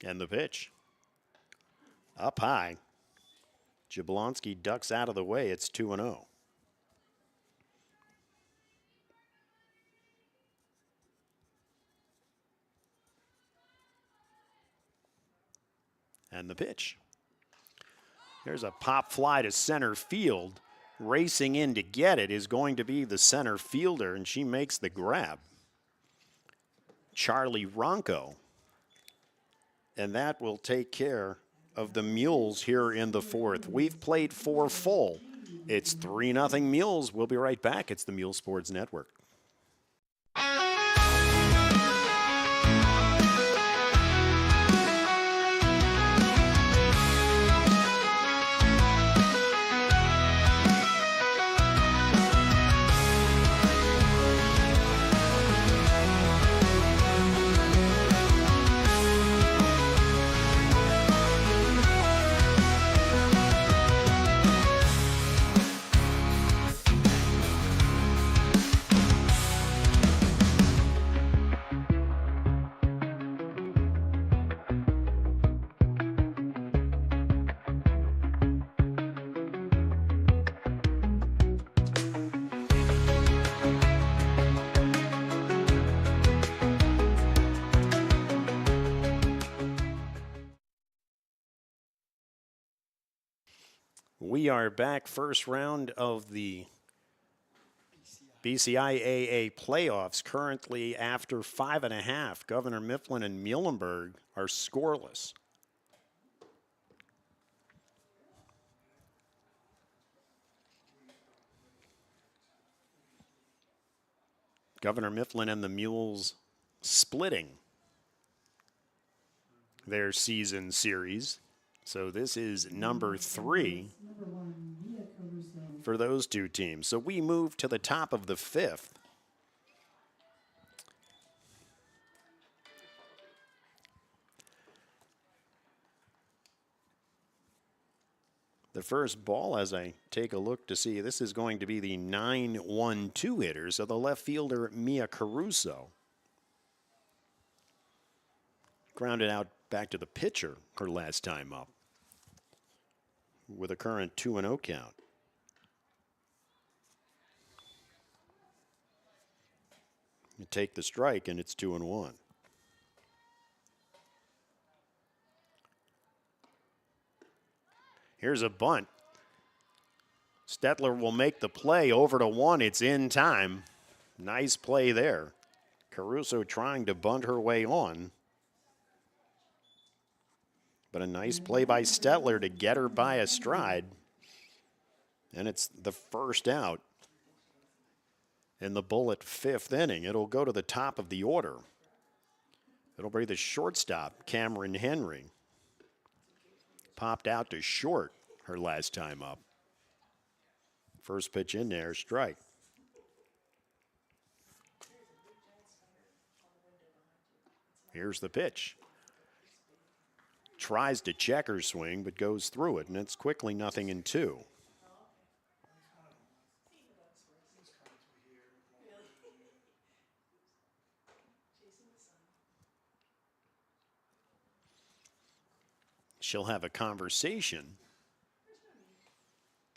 And the pitch. Up high. Jablonski ducks out of the way. It's 2-0. And the pitch. There's a pop fly to center field. Racing in to get it is going to be the center fielder, and she makes the grab. Charlie Ronco. And that will take care of the Muhls here in the fourth. We've played 4 full. It's 3-0 Muhls. We'll be right back. It's the Muhls Sports Network. We are back, first round of the BCIAA playoffs. Currently after 5.5, Governor Mifflin and Muhlenberg are scoreless. Governor Mifflin and the Muhls splitting their season series. So this is number 3 for those two teams. So we move to the top of the 5th. The first ball, as I take a look to see, this is going to be the 9-1-2 hitter. So the left fielder, Mia Caruso. Grounded out back to the pitcher her last time up, with a current 2-0 count. You take the strike, and it's 2-1. Here's a bunt. Stetler will make the play over to 1. It's in time. Nice play there. Caruso trying to bunt her way on. But a nice play by Stetler to get her by a stride. And it's the first out in the Bullet 5th inning. It'll go to the top of the order. It'll be the shortstop, Cameron Henry. Popped out to short her last time up. First pitch in there, strike. Here's the pitch. Tries to check her swing, but goes through it, and it's quickly 0-2. She'll have a conversation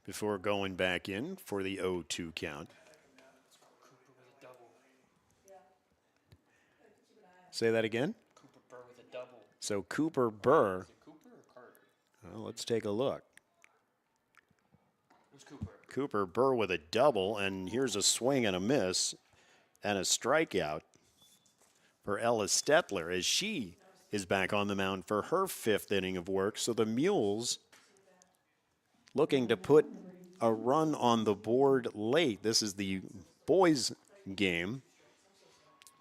before going back in for the 0-2 count. Say that again? Cooper Burr with a double. So Cooper Burr. Is it Cooper or Carter? Well, let's take a look. Who's Cooper? Cooper Burr with a double, and here's a swing and a miss and a strikeout for Ella Stetler as she is back on the mound for her 5th inning of work. So the Muhls looking to put a run on the board late. This is the boys' game.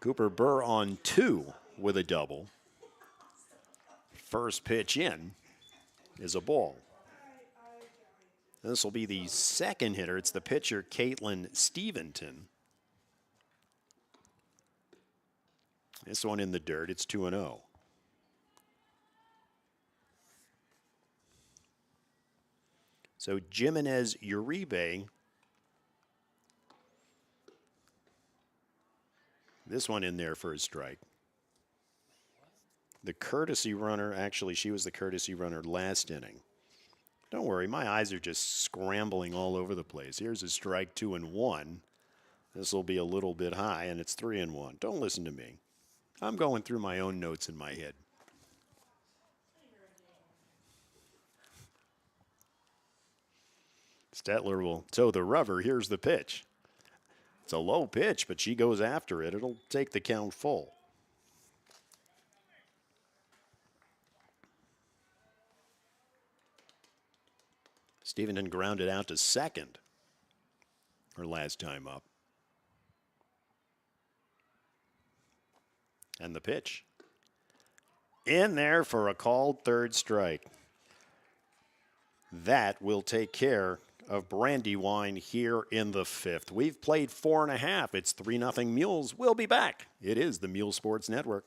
Cooper Burr on 2 with a double. First pitch in is a ball. This will be the second hitter. It's the pitcher, Caitlin Steventon. This one in the dirt. It's 2-0. So Jimenez Uribe. This one in there for a strike. The courtesy runner, actually, she was the courtesy runner last inning. Don't worry, my eyes are just scrambling all over the place. Here's a strike, 2-1. This will be a little bit high, and it's 3-1. Don't listen to me. I'm going through my own notes in my head. Stetler will toe the rubber. Here's the pitch. It's a low pitch, but she goes after it. It'll take the count full. Steventon grounded out to second her last time up. And the pitch. In there for a called third strike. That will take care of Brandywine here in the fifth. We've played 4.5. It's 3-0 Mules. We'll be back. It is the Muhls Sports Network.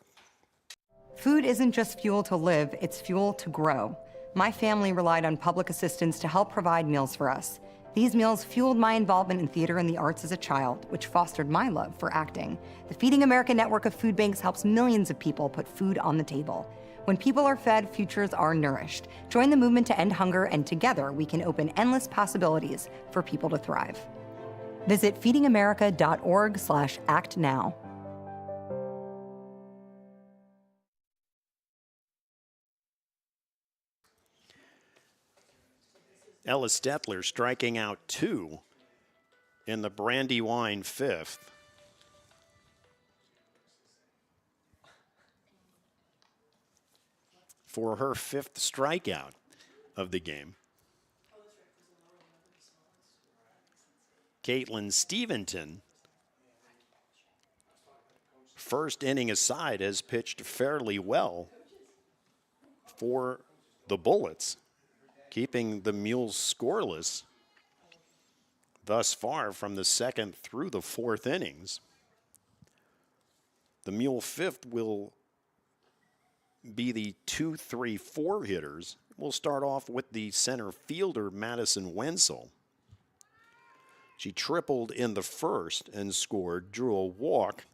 Food isn't just fuel to live, it's fuel to grow. My family relied on public assistance to help provide meals for us. These meals fueled my involvement in theater and the arts as a child, which fostered my love for acting. The Feeding America network of food banks helps millions of people put food on the table. When people are fed, futures are nourished. Join the movement to end hunger, and together we can open endless possibilities for people to thrive. Visit feedingamerica.org/actnow. Ella Stetler striking out 2 in the Brandywine fifth. For her 5th strikeout of the game. Caitlin Steventon, first inning aside, has pitched fairly well for the Bullets, keeping the Mules scoreless thus far from the 2nd through the 4th innings. The Mule 5th will be the 2-3-4 hitters. We'll start off with the center fielder, Madison Wenzel. She tripled in the 1st and scored, drew a walk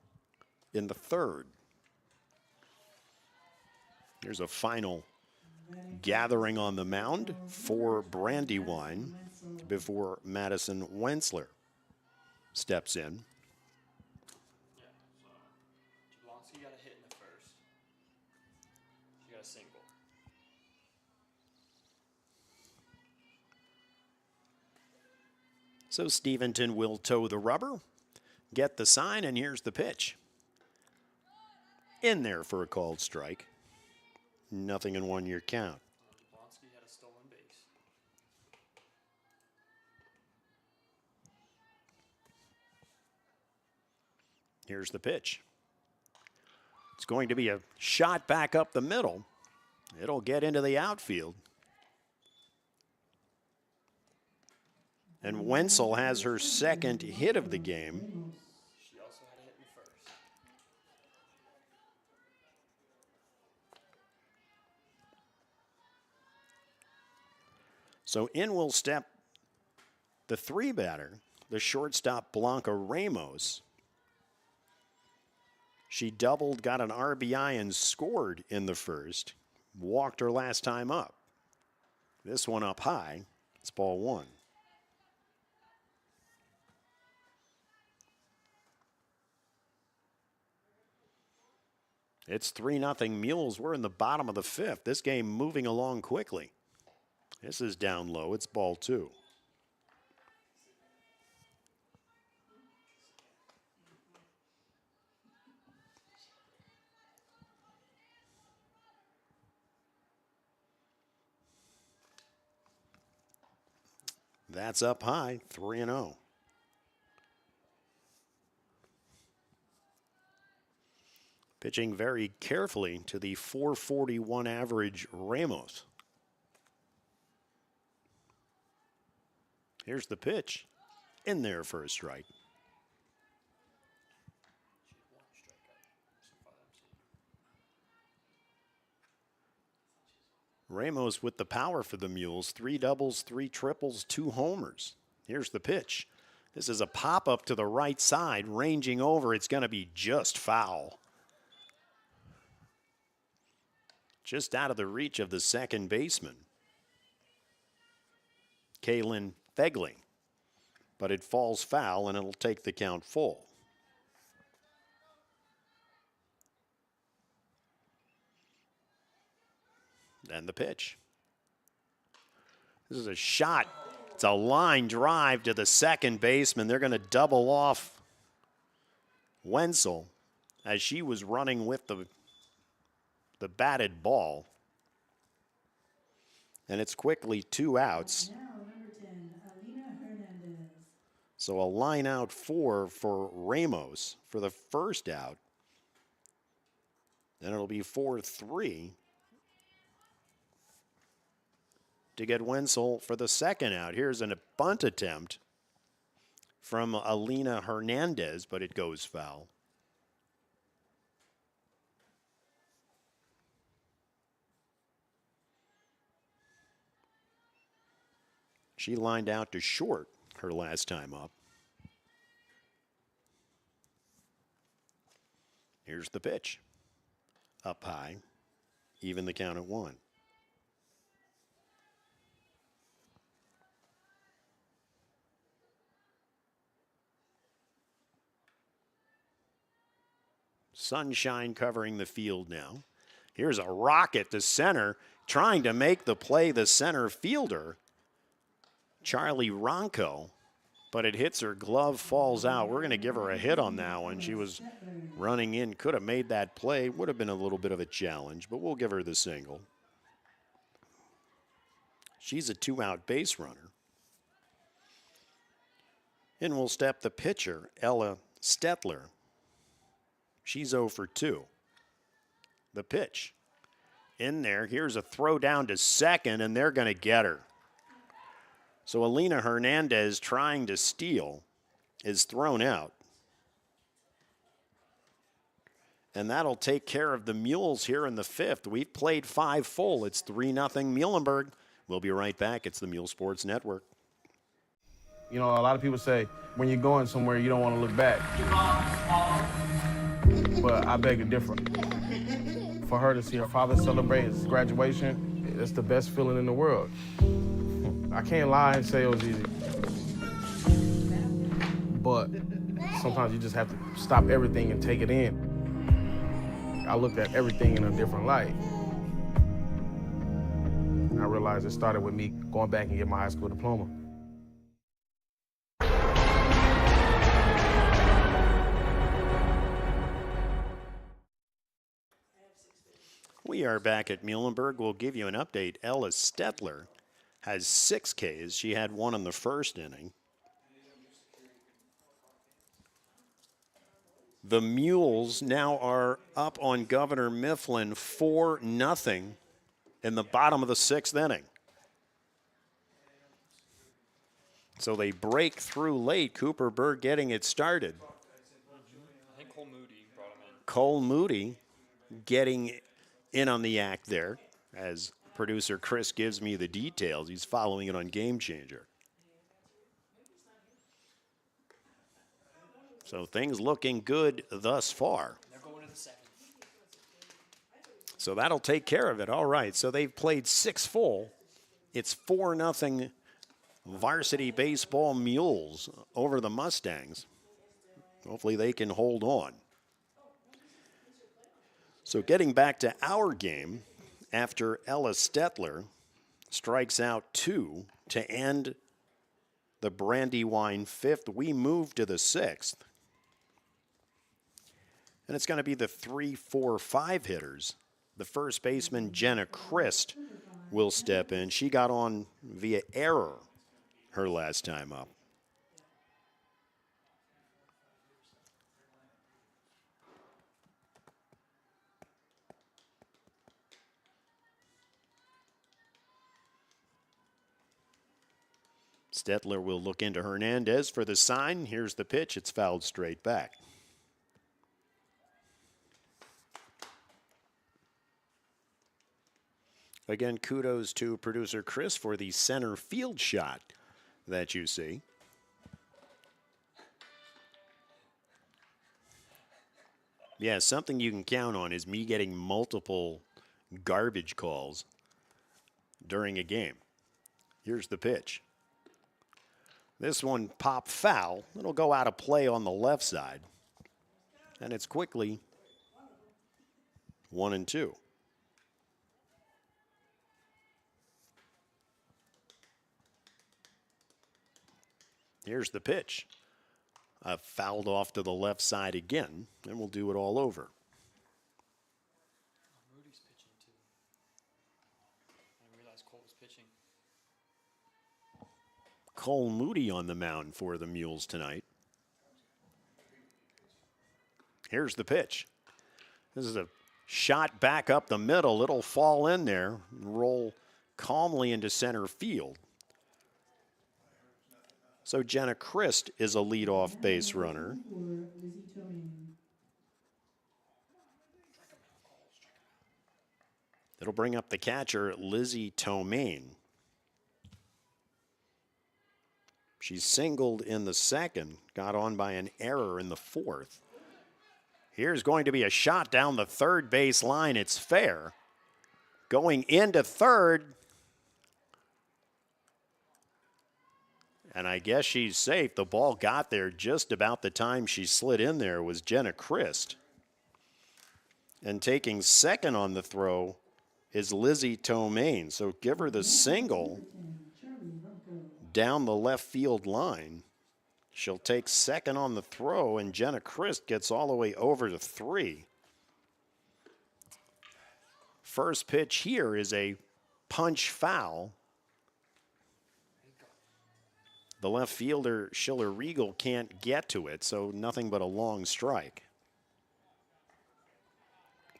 in the 3rd. Here's a final gathering on the mound for Brandywine before Madison Wenzler steps in. Jablonski got a hit in the 1st. She got a single. So Steventon will toe the rubber, get the sign, and here's the pitch. In there for a called strike. 0-1 count. Jablonski had a stolen base. Here's the pitch. It's going to be a shot back up the middle. It'll get into the outfield. And Wenzel has her 2nd hit of the game. She also had a hit in the 1st. So in will step the 3 batter, the shortstop Blanca Ramos. She doubled, got an RBI, and scored in the 1st. Walked her last time up. This one up high. It's ball 1. It's 3-0 Mules. We're in the bottom of the 5th. This game moving along quickly. This is down low. It's ball 2. That's up high, 3-0. Pitching very carefully to the .441 average Ramos. Here's the pitch. In there for a strike. Ramos with the power for the Mules. 3 doubles, 3 triples, 2 homers. Here's the pitch. This is a pop-up to the right side, ranging over. It's going to be just foul. Just out of the reach of the 2nd baseman, Kaylin Fegley. But it falls foul, and it'll take the count full. And the pitch. This is a shot It's a line drive to the second baseman. They're going to double off Wenzel as she was running with the batted ball. And it's quickly 2 outs. Now, number 10, Alina Hernandez. So a line out 4 for Ramos for the first out. Then it'll be 4-3 to get Wenzel for the second out. Here's a bunt attempt from Alina Hernandez, but it goes foul. She lined out to short her last time up. Here's the pitch. Up high, even the count at 1. Sunshine covering the field now. Here's a rocket to center, trying to make the play the center fielder, Charlie Ronco, but it hits her glove, falls out. We're going to give her a hit on that one. She was running in, could have made that play. Would have been a little bit of a challenge, but we'll give her the single. She's a 2-out base runner. In will step the pitcher, Ella Stetler. She's 0 for 2. The pitch. In there, here's a throw down to second, and they're going to get her. So Alina Hernandez, trying to steal, is thrown out. And that'll take care of the Muhls here in the 5th. We've played 5 full. It's 3-0 Muhlenberg. We'll be right back. It's the Muhls Sports Network. You know, a lot of people say when you're going somewhere, you don't want to look back. But I beg to differ. For her to see her father celebrate his graduation, it's the best feeling in the world. I can't lie and say it was easy. But sometimes you just have to stop everything and take it in. I looked at everything in a different light. I realized it started with me going back and getting my high school diploma. We are back at Muhlenberg. We'll give you an update. Ella Stetler has 6 Ks. She had 1 in the first inning. The Muhls now are up on Governor Mifflin 4-0 in the bottom of the 6th inning. So they break through late. Cooper Berg getting it started. I think Cole Moody brought him in. Cole Moody getting in on the act there, as producer Chris gives me the details. He's following it on Game Changer. So things looking good thus far. They're going to the 2nd. So that'll take care of it. All right, so they've played 6 full. It's 4-0 varsity baseball Muhls over the Mustangs. Hopefully they can hold on. So getting back to our game, after Ella Stetler strikes out 2 to end the Brandywine 5th, we move to the 6th. And it's going to be the 3, 4, 5 hitters. The first baseman, Jenna Christ, will step in. She got on via error her last time up. Stetler will look into Hernandez for the sign. Here's the pitch. It's fouled straight back. Again, kudos to producer Chris for the center field shot that you see. Yeah, something you can count on is me getting multiple garbage calls during a game. Here's the pitch. This one popped foul. It'll go out of play on the left side. And it's quickly 1-2. Here's the pitch. Fouled off to the left side again, and we'll do it all over. Moody's pitching too. I realized Cole was pitching. Cole Moody on the mound for the Mules tonight. Here's the pitch. This is a shot back up the middle. It'll fall in there and roll calmly into center field. So Jenna Christ is a leadoff base runner. For Lizzie Tomain. It'll bring up the catcher, Lizzie Tomain. She's singled in the second, got on by an error in the fourth. Here's going to be a shot down the third base line. It's fair. Going into third. And I guess she's safe. The ball got there just about the time she slid in there was Jenna Christ. And taking second on the throw is Lizzie Tomain. So give her the single down the left field line. She'll take second on the throw, and Jenna Christ gets all the way over to third. First pitch here is a punch foul. The left fielder, Schiller Regal, can't get to it, so nothing but a long strike.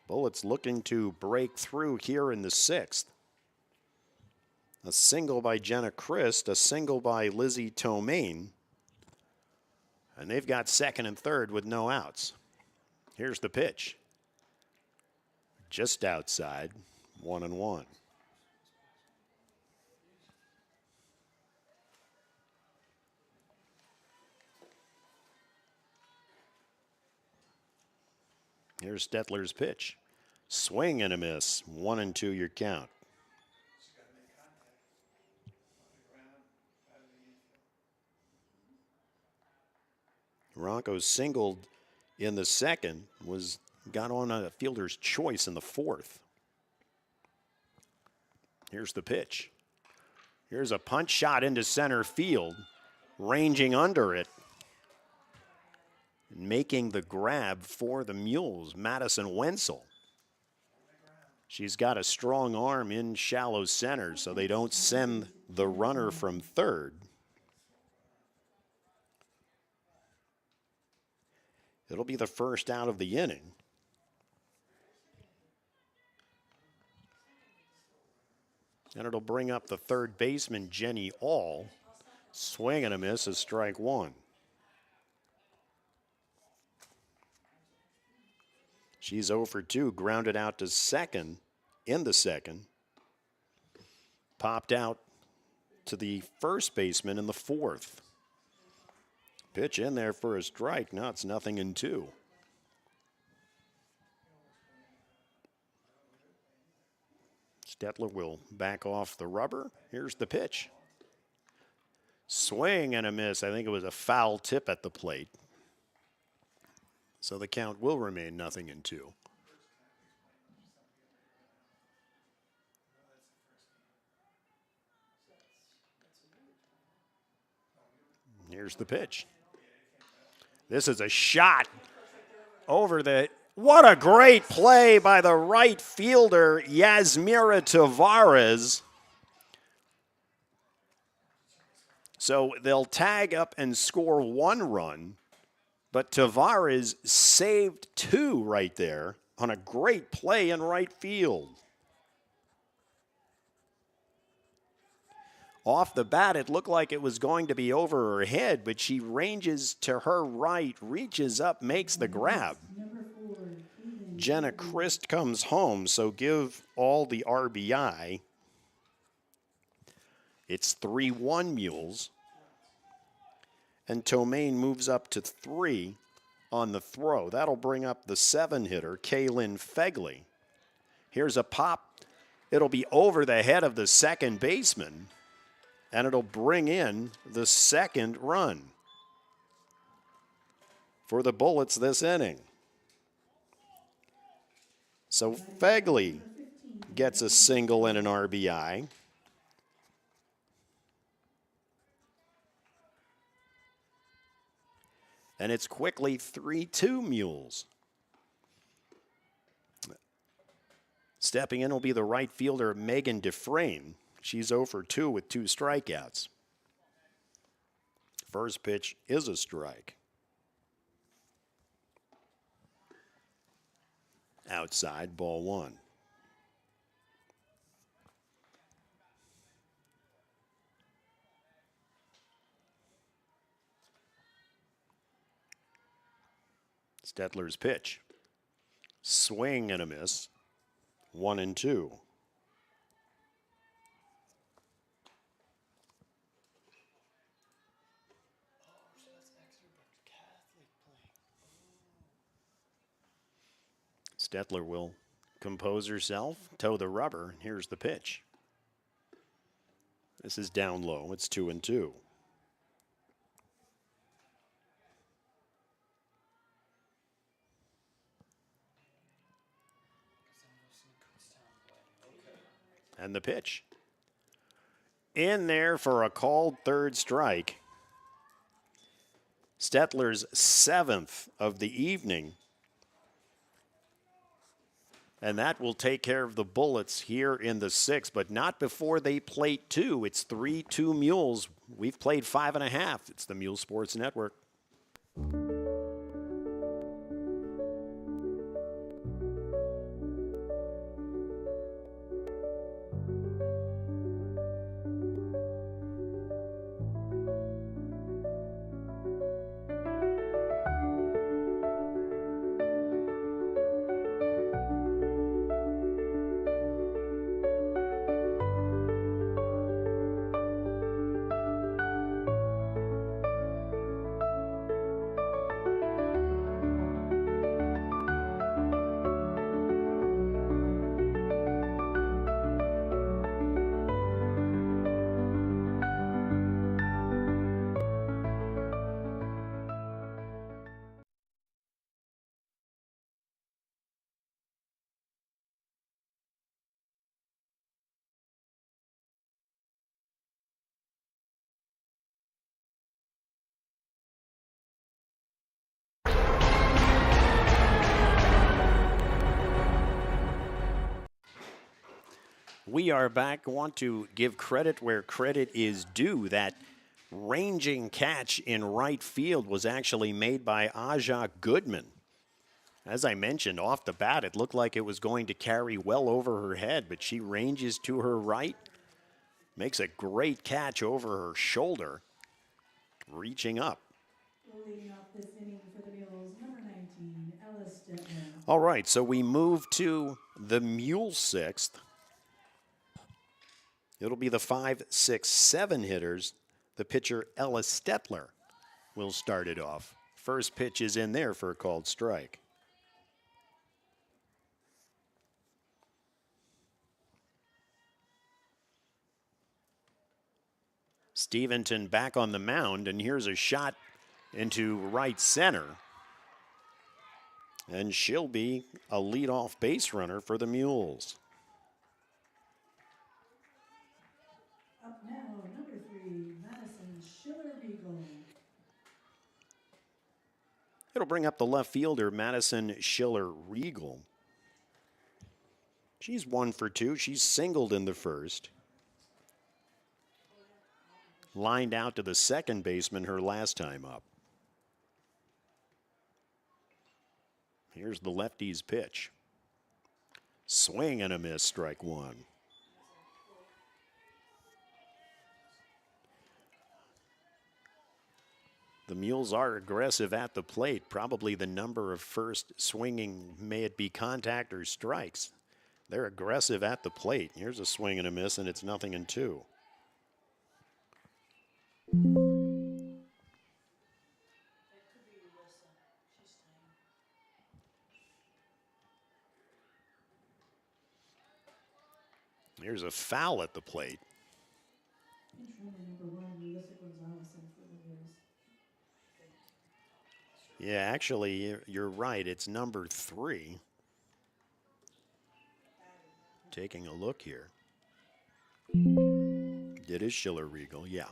Bullets looking to break through here in the sixth. A single by Jenna Christ, a single by Lizzie Tomain. And they've got second and third with no outs. Here's the pitch. Just outside, 1-1. Here's Stetler's pitch. Swing and a miss. 1-2 your count. Ronco singled in the second, got on a fielder's choice in the fourth. Here's the pitch. Here's a punch shot into center field, ranging under it. Making the grab for the Mules, Madison Wenzel. She's got a strong arm in shallow center, so they don't send the runner from third. It'll be the first out of the inning. And it'll bring up the third baseman, Jenny All. Swing and a miss is strike one. She's 0 for 2, grounded out to second in the second. Popped out to the first baseman in the fourth. Pitch in there for a strike. Now it's 0-2. Stetler will back off the rubber. Here's the pitch. Swing and a miss. I think it was a foul tip at the plate. So the count will remain 0-2. Here's the pitch. This is a shot over the... What a great play by the right fielder, Yasmira Tavares. So they'll tag up and score one run. But Tavares saved two right there on a great play in right field. Off the bat, it looked like it was going to be over her head, but she ranges to her right, reaches up, makes the grab. Jenna Christ comes home, so give All the RBI. It's 3-1 Mules. And Tomain moves up to 3 on the throw. That'll bring up the 7-hitter, Kaylin Fegley. Here's a pop. It'll be over the head of the second baseman, and it'll bring in the second run for the Bullets this inning. So Fegley gets a single and an RBI. And it's quickly 3-2 Muhls. Stepping in will be the right fielder, Megan Dufresne. She's 0 for 2 with 2 strikeouts. First pitch is a strike. Outside, ball 1. Stetler's pitch. Swing and a miss. 1-2. Stetler will compose herself, toe the rubber. Here's the pitch. This is down low. It's 2-2. And the pitch. In there for a called third strike. Stetler's 7th of the evening. And that will take care of the Bullets here in the 6th, but not before they plate 2. It's 3-2 Muhls. We've played 5.5. It's the Muhls Sports Network. We are back. I want to give credit where credit is due. That ranging catch in right field was actually made by Aja Goodman. As I mentioned, off the bat, it looked like it was going to carry well over her head, but she ranges to her right, makes a great catch over her shoulder, reaching up. Leading off this inning for the Muhls, number 19, Ellis Detmer. All right, so we move to the Muhls 6th. It'll be the 5, 6, 7 hitters. The pitcher, Ella Stetler, will start it off. First pitch is in there for a called strike. Steventon back on the mound, and here's a shot into right center. And she'll be a leadoff base runner for the Muhls. Up now, number 3, Madison Schiller-Riegel. It'll bring up the left fielder, Madison Schiller-Riegel. She's 1 for 2. She's singled in the first. Lined out to the second baseman her last time up. Here's the lefty's pitch. Swing and a miss, strike 1. The Muhls are aggressive at the plate. Probably the number of first swinging, may it be contact or strikes. They're aggressive at the plate. Here's a swing and a miss, and it's 0-2. Here's a foul at the plate. Number 1, Melissa Gonzalez for the Muhls. Yeah, actually, you're right. It's number 3. Taking a look here. It is Schiller-Riegel, yeah.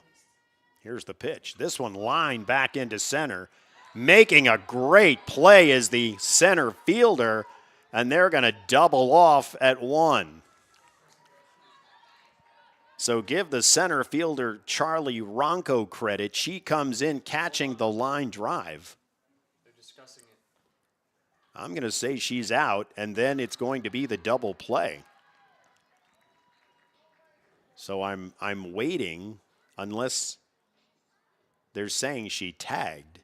Here's the pitch. This one lined back into center. making a great play as the center fielder, and they're going to double off at 1. So give the center fielder Charlie Ronco credit. She comes in catching the line drive. They're discussing it. I'm going to say she's out, and then it's going to be the double play. So I'm waiting unless they're saying she tagged.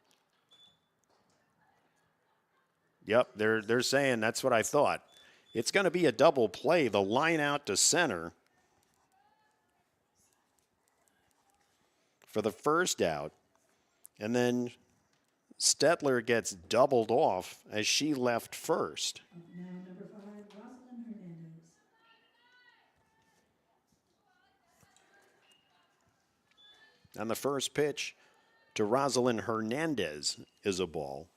Yep, they're saying that's what I thought. It's going to be a double play. The line out to center for the first out. And then Stetler gets doubled off as she left first. Now number 5, Rosalind Hernandez. And the first pitch to Rosalind Hernandez is a ball.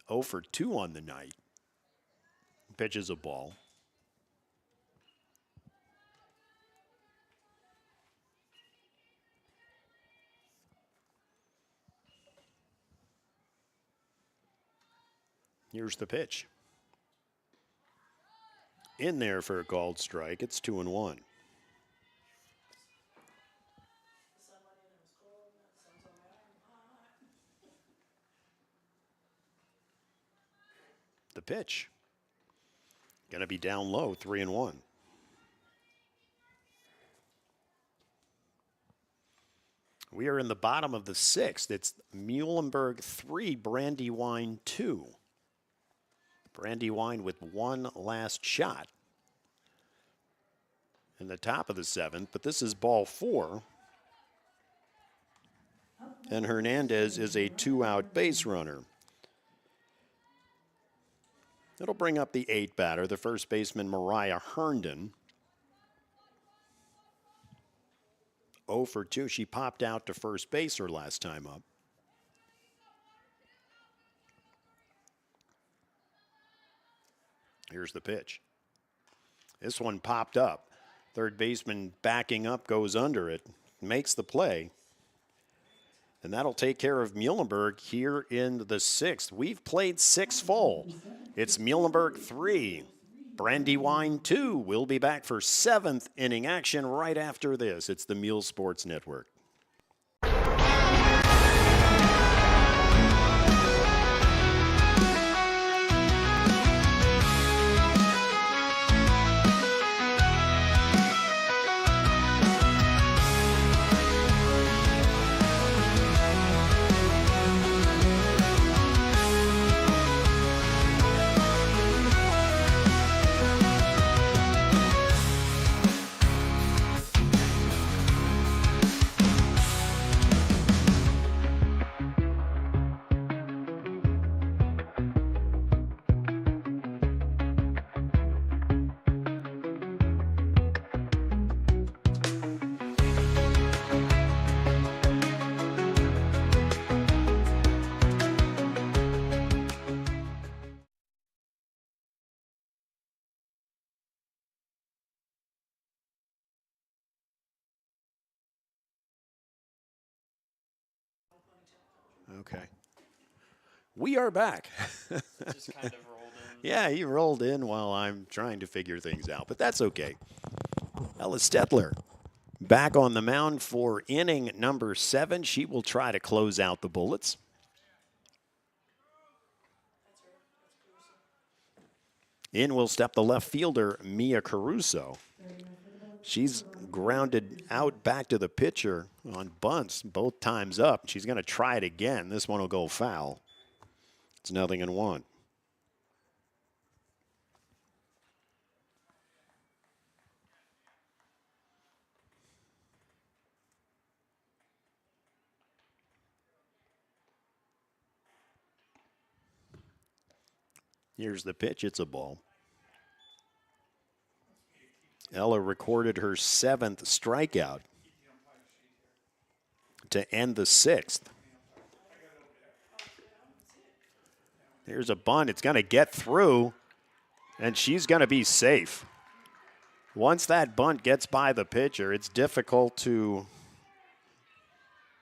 Oh for 2 on the night. Pitch is a ball. Here's the pitch. In there for a called strike. It's 2-1. The pitch. Going to be down low, 3-1. We are in the bottom of the 6th. It's Muhlenberg 3, Brandywine 2. Brandywine with one last shot in the top of the 7th, but this is ball 4. And Hernandez is a 2-out base runner. It'll bring up the 8th batter, the first baseman Mariah Herndon. 0 for 2. She popped out to first base her last time up. Here's the pitch. This one popped up. Third baseman backing up, goes under it, makes the play. And that'll take care of Muhlenberg here in the 6th. We've played 6 full. It's Muhlenberg 3, Brandywine 2. We'll be back for 7th inning action right after this. It's the Muhls Sports Network. Okay. We are back. Just kind of rolled in. Yeah, he rolled in while I'm trying to figure things out, but that's okay. Ella Stetler back on the mound for inning number 7. She will try to close out the Bullets. In will step the left fielder, Mia Caruso. She's grounded out back to the pitcher on bunts both times up. She's going to try it again. This one will go foul. It's 0-1. Here's the pitch. It's a ball. Ella recorded her 7th strikeout to end the 6th. Here's a bunt. It's going to get through, and she's going to be safe. Once that bunt gets by the pitcher, it's difficult to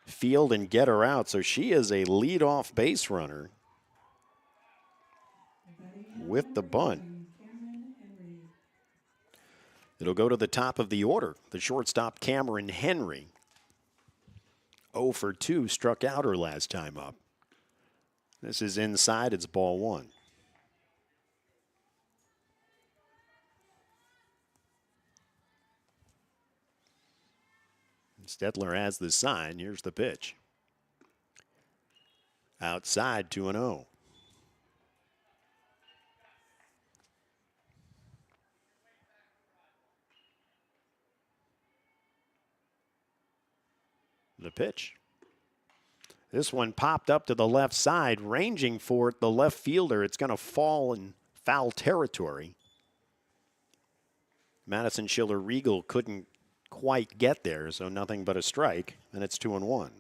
field and get her out. So she is a leadoff base runner with the bunt. It'll go to the top of the order. The shortstop, Cameron Henry. 0 for 2, struck out her last time up. This is inside, it's ball 1. Stetler has the sign. Here's the pitch. Outside, 2-0. The pitch. This one popped up to the left side, ranging for it, the left fielder. It's going to fall in foul territory. Madison Schiller Regal couldn't quite get there, so nothing but a strike, and it's 2-1.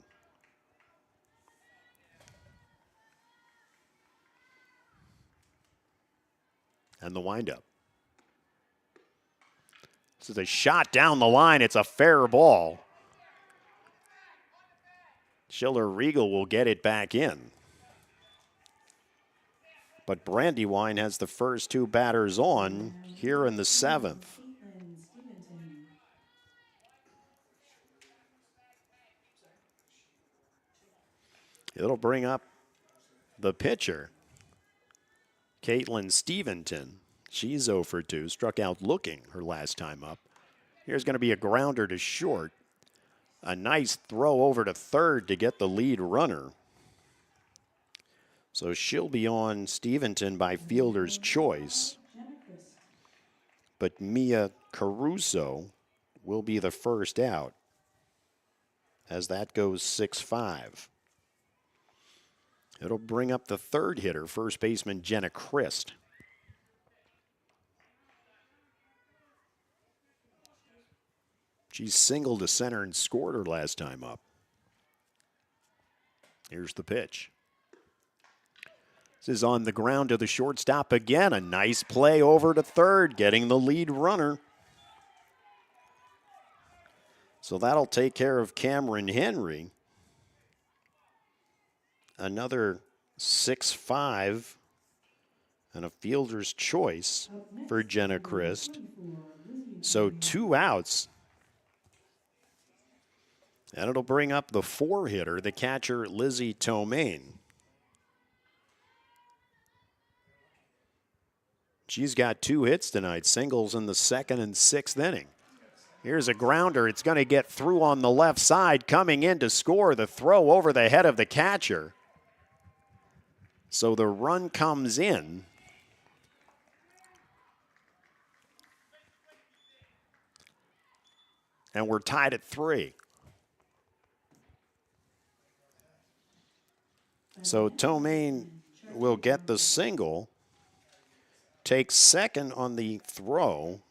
And the windup. This is a shot down the line. It's a fair ball. Schiller Regal will get it back in. But Brandywine has the first 2 batters on here in the 7th. It'll bring up the pitcher, Caitlin Stevenson. She's 0 for 2, struck out looking her last time up. Here's going to be a grounder to short. A nice throw over to third to get the lead runner. So she'll be on Stevenson by fielder's choice. But Mia Caruso will be the first out as that goes 6-5. It'll bring up the third hitter, first baseman Jenna Christ. She singled to center and scored her last time up. Here's the pitch. This is on the ground to the shortstop again. A nice play over to third, getting the lead runner. So that'll take care of Cameron Henry. Another 6-5 and a fielder's choice for Jenna Christ. So 2 outs. And it'll bring up the 4 hitter, the catcher Lizzie Tomaine. She's got 2 hits tonight, singles in the 2nd and 6th inning. Here's a grounder. It's going to get through on the left side, coming in to score. The throw over the head of the catcher. So the run comes in. And we're tied at 3. So Tomaine will get the single, takes second on the throw.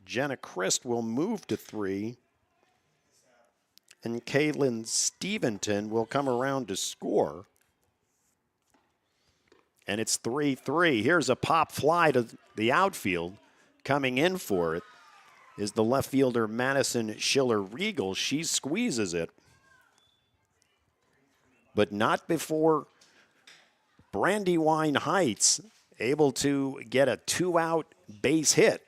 Jenna Christ will move to 3. And Caitlin Stevenson will come around to score. And it's 3-3. Here's a pop fly to the outfield. Coming in for it is the left fielder Madison Schiller Regal. She squeezes it. But not before Brandywine Heights able to get a 2-out base hit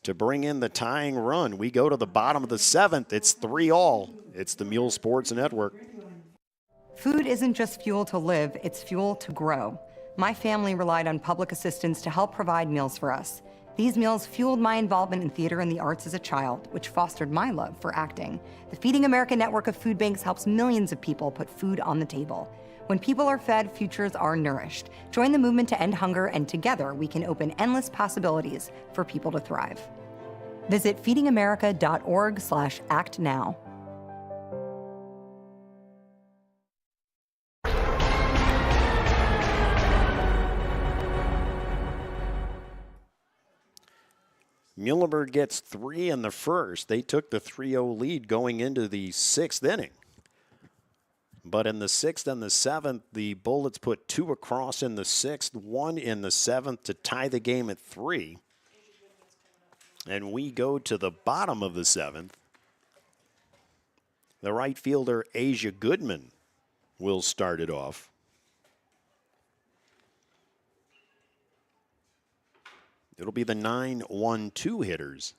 to bring in the tying run. We go to the bottom of the 7th. It's 3-all. It's the Muhls Sports Network. Food isn't just fuel to live, it's fuel to grow. My family relied on public assistance to help provide meals for us. These meals fueled my involvement in theater and the arts as a child, which fostered my love for acting. The Feeding America network of food banks helps millions of people put food on the table. When people are fed, futures are nourished. Join the movement to end hunger, and together we can open endless possibilities for people to thrive. Visit feedingamerica.org/actnow. Muhlenberg gets 3 in the first. They took the 3-0 lead going into the 6th inning. But in the 6th and the 7th, the Bullets put 2 across in the 6th, 1 in the 7th to tie the game at 3. And we go to the bottom of the 7th. The right fielder, Asia Goodman, will start it off. It'll be the 9-1-2 hitters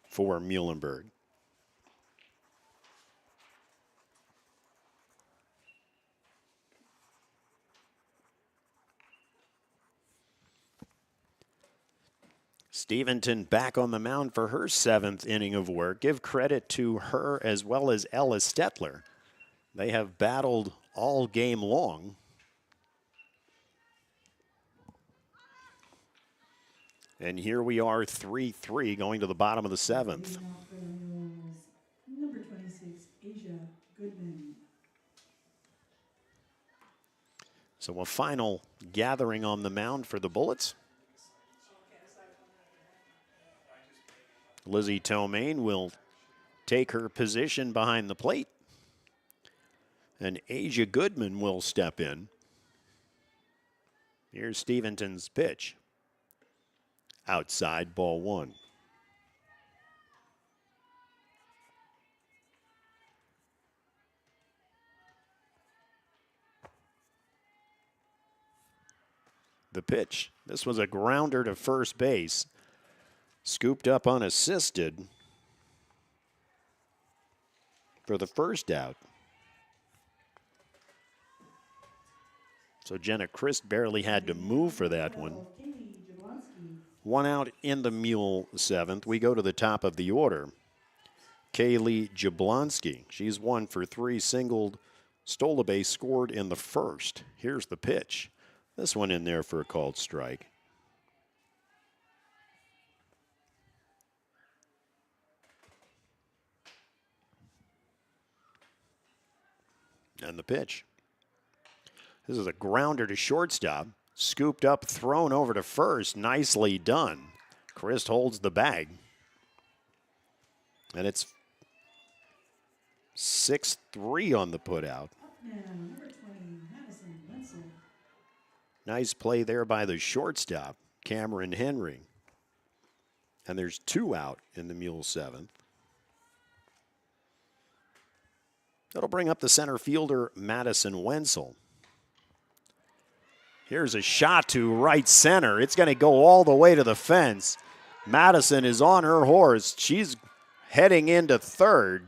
for Muhlenberg. Steventon back on the mound for her 7th inning of work. Give credit to her as well as Ella Stetler. They have battled all game long. And here we are, 3-3, going to the bottom of the 7th. Number 26, Asia Goodman. So a final gathering on the mound for the Bullets. Lizzie Tomaine will take her position behind the plate. And Asia Goodman will step in. Here's Steventon's pitch. Outside, ball 1. The pitch. This was a grounder to first base. Scooped up unassisted for the first out. So Jenna Christ barely had to move for that one. 1 out in the Mule 7th. We go to the top of the order. Kaylee Jablonski. She's 1 for 3, singled, stole a base, scored in the first. Here's the pitch. This one in there for a called strike. And the pitch. This is a grounder to shortstop. Scooped up, thrown over to first. Nicely done. Christ holds the bag. And it's 6-3 on the putout. Number 20, Madison Wenzel. Nice play there by the shortstop, Cameron Henry. And there's 2 out in the Mule 7th. That'll bring up the center fielder, Madison Wenzel. Here's a shot to right center. It's going to go all the way to the fence. Madison is on her horse. She's heading into third.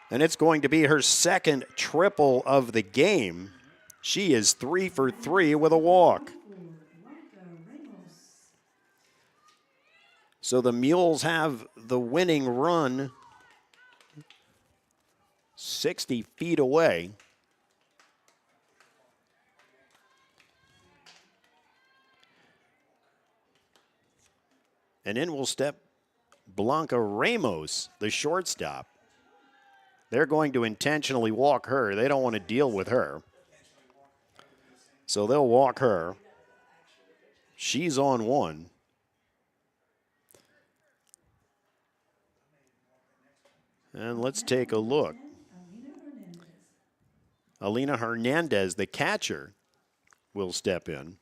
And it's going to be her second triple of the game. She is 3 for 3 with a walk. So the Mules have the winning run 60 feet away. And in will step Blanca Ramos, the shortstop. They're going to intentionally walk her. They don't want to deal with her. So they'll walk her. She's on 1. And let's take a look. Alina Hernandez, the catcher, will step in.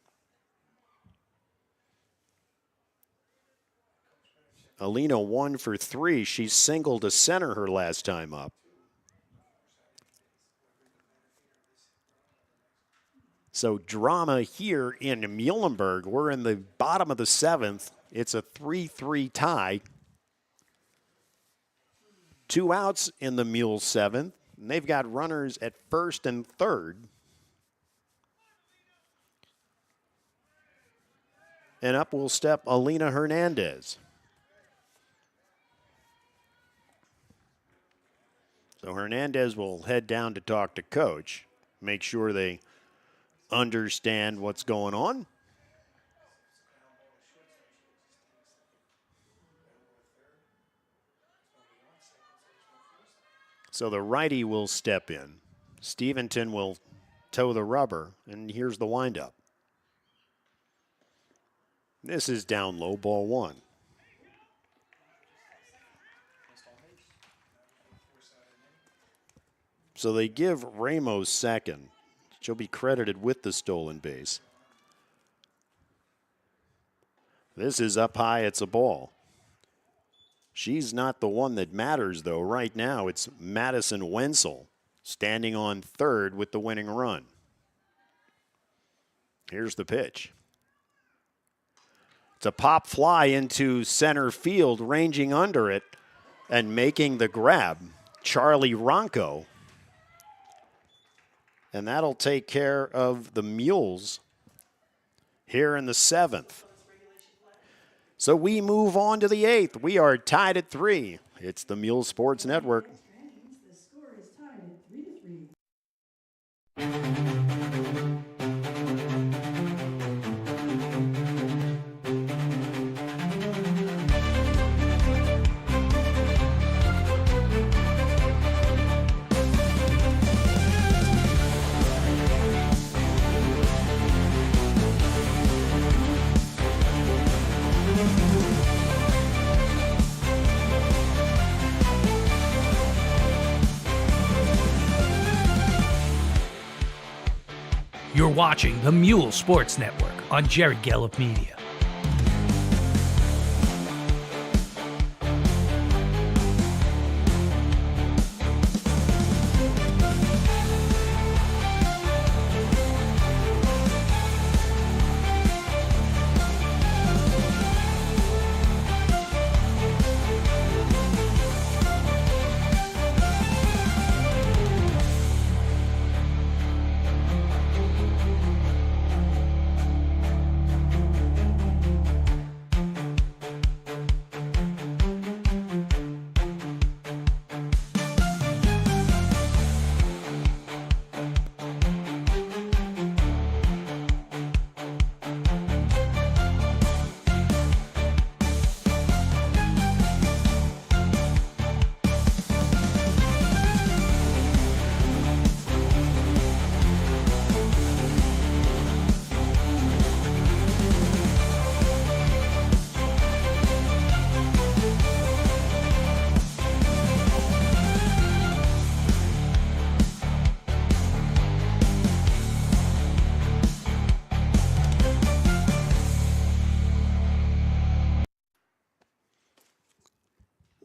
Alina 1 for 3. She singled to center her last time up. So drama here in Muhlenberg. We're in the bottom of the 7th. It's a 3-3 tie. 2 outs in the Mules 7th. And they've got runners at first and third. And up will step Alina Hernandez. So Hernandez will head down to talk to coach, make sure they understand what's going on. So the righty will step in. Steventon will toe the rubber, and here's the windup. This is down low, ball 1. So they give Ramos second. She'll be credited with the stolen base. This is up high. It's a ball. She's not the one that matters, though. Right now, it's Madison Wenzel standing on third with the winning run. Here's the pitch. It's a pop fly into center field, ranging under it and making the grab, Charlie Ronco. And that'll take care of the Muhls here in the 7th. So we move on to the 8th. We are tied at 3. It's the Muhls Sports Network. The score is tied at 3-3. You're watching the Muhls Sports Network on Jerry Gallup Media.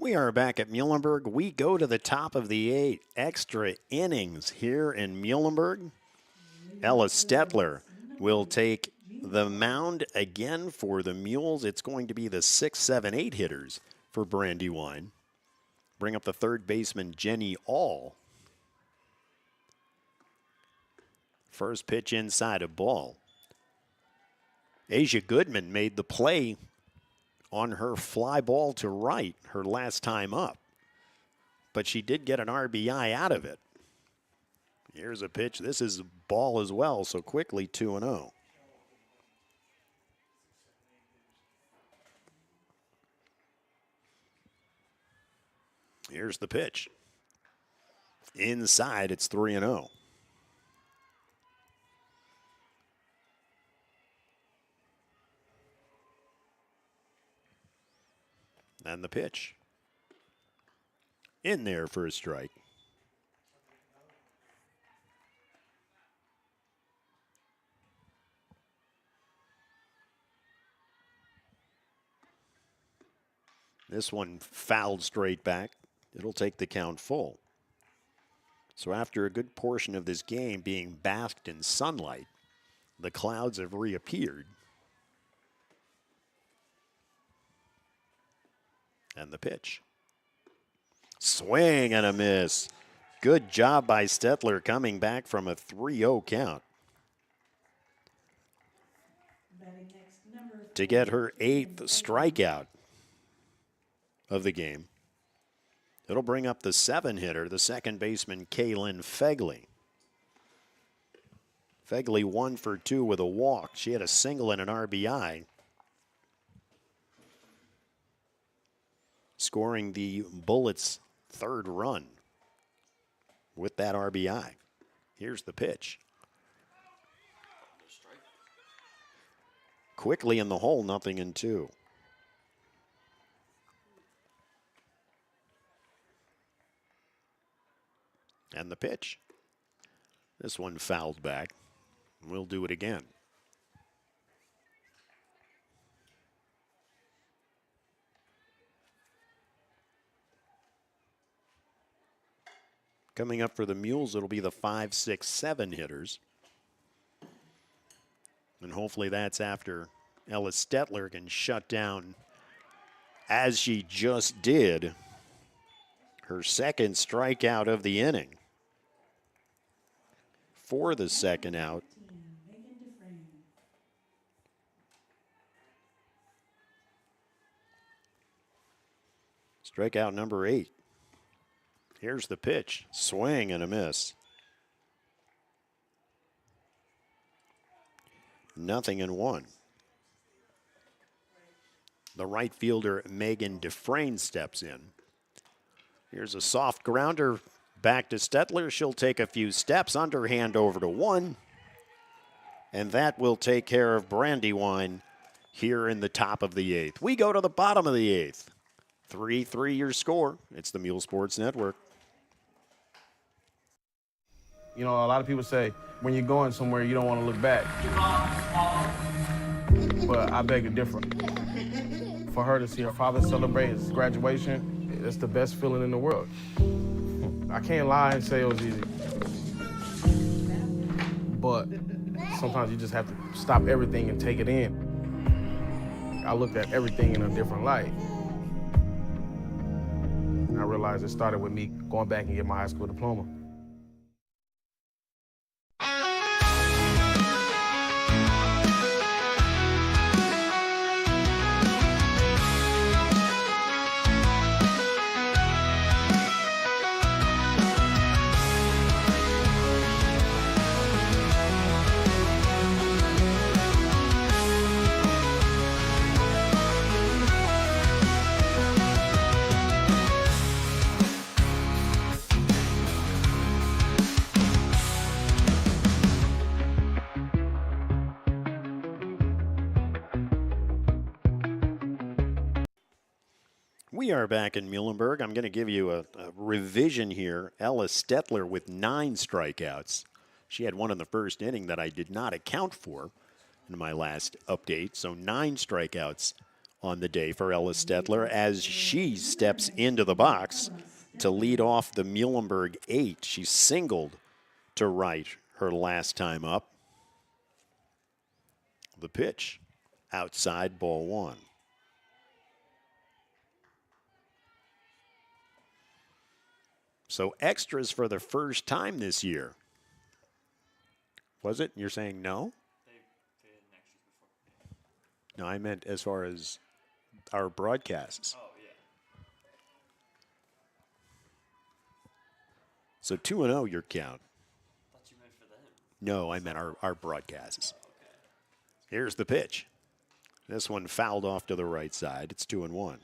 We are back at Muhlenberg. We go to the top of the 8 extra innings here in Muhlenberg. Ella Stetler will take the mound again for the Muhls. It's going to be the 6, 7, 8 hitters for Brandywine. Bring up the third baseman, Jenny All. First pitch inside, a ball. Asia Goodman made the play on her fly ball to right her last time up, but she did get an RBI out of it. Here's a pitch. This is a ball as well, so quickly 2-0. Here's the pitch. Inside, it's 3-0. And the pitch. In there for a strike. This one fouled straight back. It'll take the count full. So after a good portion of this game being basked in sunlight, the clouds have reappeared. And the pitch. Swing and a miss. Good job by Stetler coming back from a 3-0 count to get her 8th strikeout of the game. It'll bring up the 7 hitter, the second baseman, Kaylin Fegley. Fegley 1 for 2 with a walk. She had a single and an RBI, scoring the Bullets' 3rd run with that RBI. Here's the pitch. Quickly in the hole, 0-2. And the pitch. This one fouled back. We'll do it again. Coming up for the Muhls, it'll be the 5, 6, 7 hitters. And hopefully that's after Ella Stetler can shut down, as she just did, her second strikeout of the inning. For the second out. Strikeout number 8. Here's the pitch. Swing and a miss. 0-1. The right fielder, Megan Dufresne, steps in. Here's a soft grounder back to Stetler. She'll take a few steps, underhand over to 1. And that will take care of Brandywine here in the top of the 8th. We go to the bottom of the 8th. 3-3 your score. It's the Muhls Sports Network. You know, a lot of people say when you're going somewhere, you don't want to look back. But I beg to differ. For her to see her father celebrate his graduation, it's the best feeling in the world. I can't lie and say it was easy. But sometimes you just have to stop everything and take it in. I looked at everything in a different light. I realized it started with me going back and getting my high school diploma. We are back in Muhlenberg. I'm going to give you a revision here. Ella Stetler with 9 strikeouts. She had one in the first inning that I did not account for in my last update. So 9 strikeouts on the day for Ella Stetler as she steps into the box to lead off the Muhlenberg 8. She singled to right her last time up. The pitch, outside, ball 1. So extras for the first time this year. Was it? You're saying no? They did extras before. No, I meant as far as our broadcasts. Oh, yeah. So 2-0 your count. I thought you meant for them. No, I meant our broadcasts. Oh, okay. Here's the pitch. This one fouled off to the right side. It's 2-1.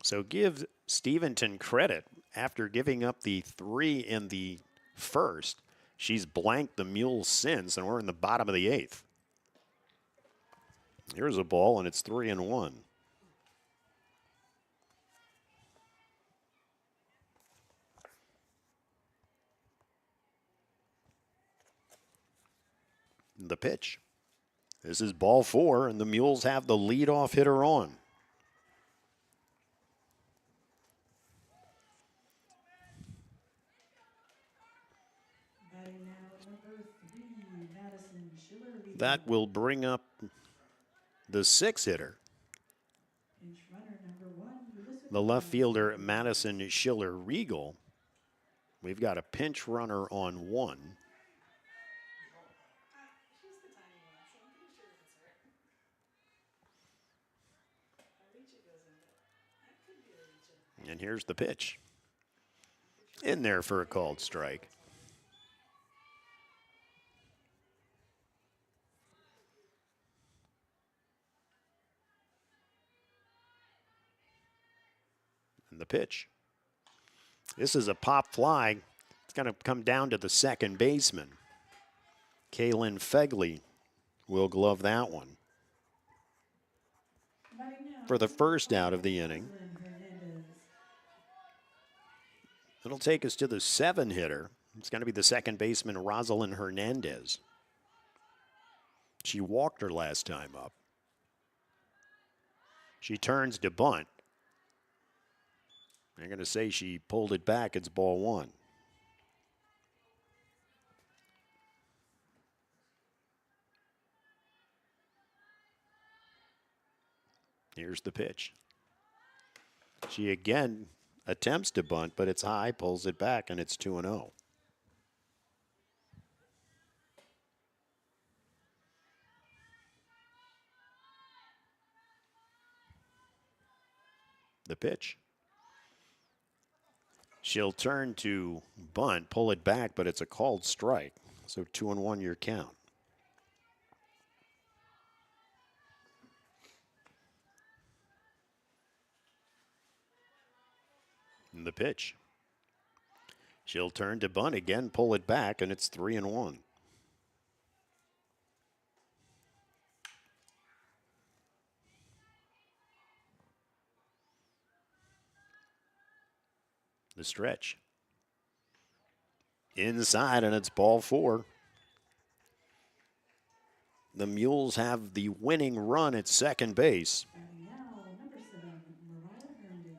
So give Steventon credit. After giving up the 3 in the first, she's blanked the Muhls since, and we're in the bottom of the 8th. Here's a ball, and it's 3-1. The pitch. This is ball 4, and the Muhls have the leadoff hitter on. That will bring up the 6 hitter. The left fielder, Madison Schiller Regal. We've got a pinch runner on 1. And here's the pitch. In there for a called strike. The pitch. This is a pop fly. It's going to come down to the second baseman. Kaylin Fegley will glove that one. For the first out of the inning. It'll take us to the 7 hitter. It's going to be the second baseman, Rosalind Hernandez. She walked her last time up. She turns to bunt. They're going to say she pulled it back. It's ball one. Here's the pitch. She again attempts to bunt, but it's high, pulls it back, and it's 2-0. The pitch. She'll turn to bunt, pull it back, but it's a called strike. So 2-1 your count. And the pitch. She'll turn to bunt again, pull it back, and it's 3-1. The stretch. Inside, and it's ball four. The Muhls have the winning run at second base. And now, number 7, Mariah Herndon.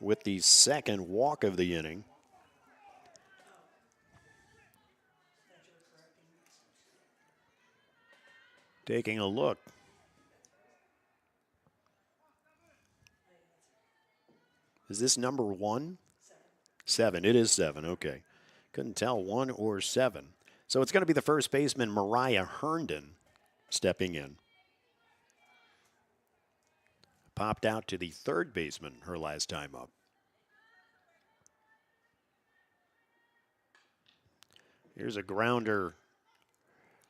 With the second walk of the inning. Taking a look. Is this number 1? 7. It is 7. Okay. Couldn't tell 1 or 7. So it's going to be the first baseman, Mariah Herndon, stepping in. Popped out to the third baseman her last time up. Here's a grounder.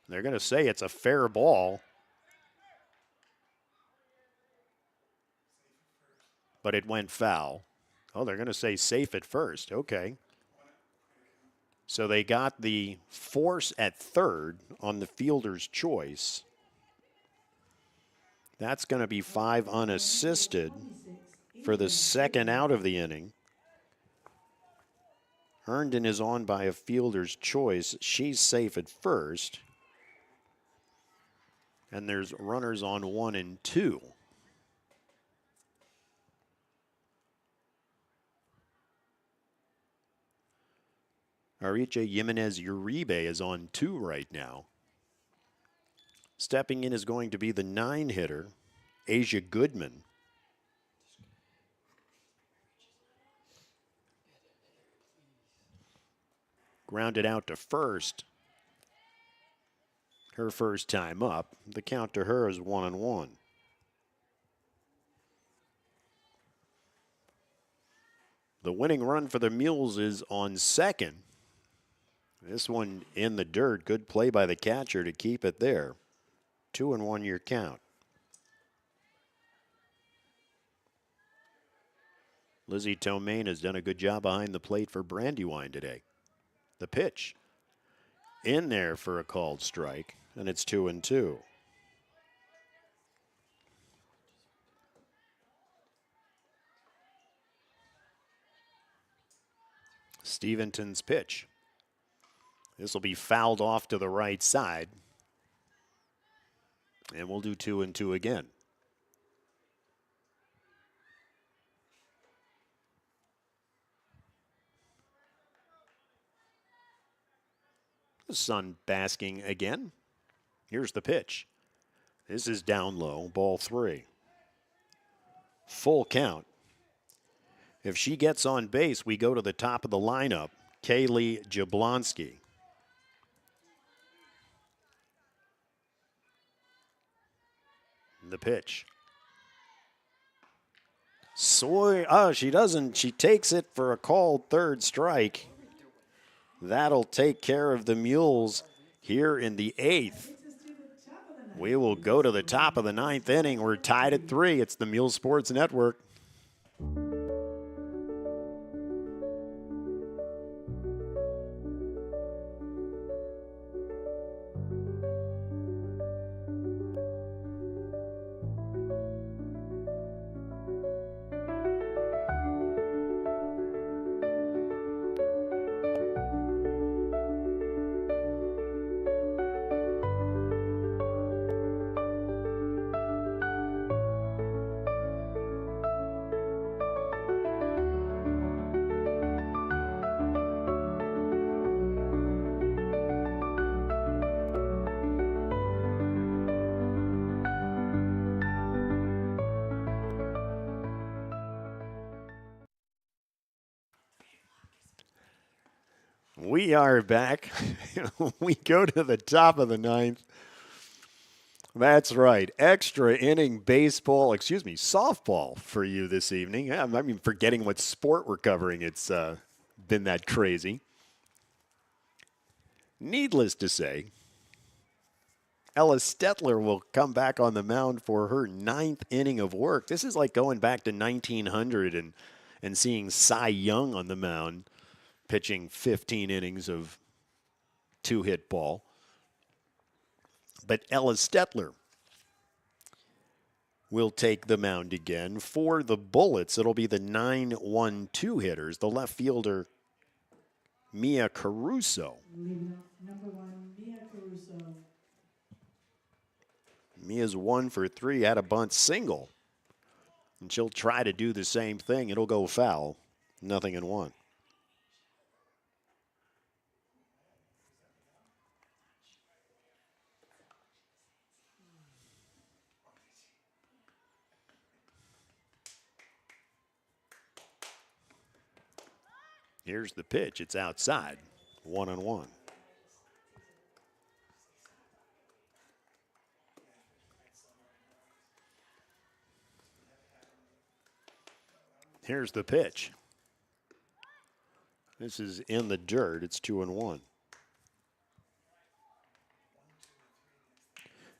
They're going to say it's a fair ball. But it went foul. Oh, they're going to say safe at first. Okay. So they got the force at third on the fielder's choice. That's going to be 5 unassisted for the second out of the inning. Herndon is on by a fielder's choice. She's safe at first. And there's runners on 1 and 2. Aricha Jimenez Uribe is on 2 right now. Stepping in is going to be the 9-hitter, Asia Goodman. Grounded out to first. Her first time up. The count to her is 1-1. The winning run for the Muhls is on second. This one in the dirt. Good play by the catcher to keep it there. 2-1 your count. Lizzie Tomaine has done a good job behind the plate for Brandywine today. The pitch. In there for a called strike, and it's 2-2. Steventon's pitch. This will be fouled off to the right side. And we'll do 2-2 again. The sun basking again. Here's the pitch. This is down low, ball 3. Full count. If she gets on base, we go to the top of the lineup, Kaylee Jablonski. The pitch. She doesn't. She takes it for a called third strike. That'll take care of the Muhls here in the 8th. We will go to the top of the 9th inning. We're tied at 3. It's the Muhls Sports Network. We are back. We go to the top of the ninth. That's right. Extra inning baseball, softball for you this evening. I mean, forgetting what sport we're covering, it's been that crazy. Needless to say, Ella Stetler will come back on the mound for her ninth inning of work. This is like going back to 1900 and seeing Cy Young on the mound pitching 15 innings of two-hit ball. But Ella Stetler will take the mound again. For the Bullets, it'll be the 9-1-2 hitters. The left fielder, Mia Caruso. Leading off, number 1, Mia Caruso. Mia's 1 for 3, had a bunt single. And she'll try to do the same thing. It'll go foul. 0-1. Here's the pitch. It's outside. 1-1. Here's the pitch. This is in the dirt. It's 2-1.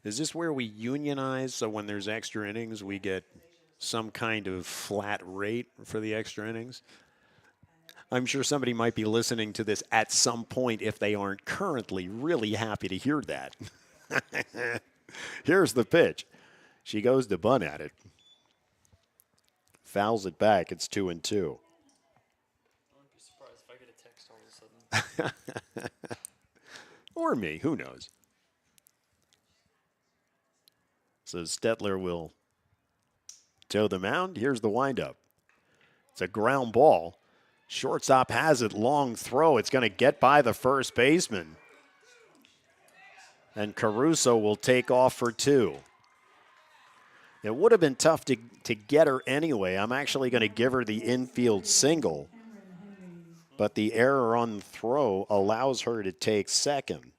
Is this where we unionize? So when there's extra innings, we get some kind of flat rate for the extra innings? I'm sure somebody might be listening to this at some point, if they aren't currently, really happy to hear that. Here's the pitch. She goes to bunt at it. Fouls it back. It's 2-2. I wouldn't be surprised if I get a text all of a sudden. Or me. Who knows? So Stetler will toe the mound. Here's the windup. It's a ground ball. Shortstop has it, long throw. It's going to get by the first baseman. And Caruso will take off for 2. It would have been tough to get her anyway. I'm actually going to give her the infield single. But the error on the throw allows her to take second.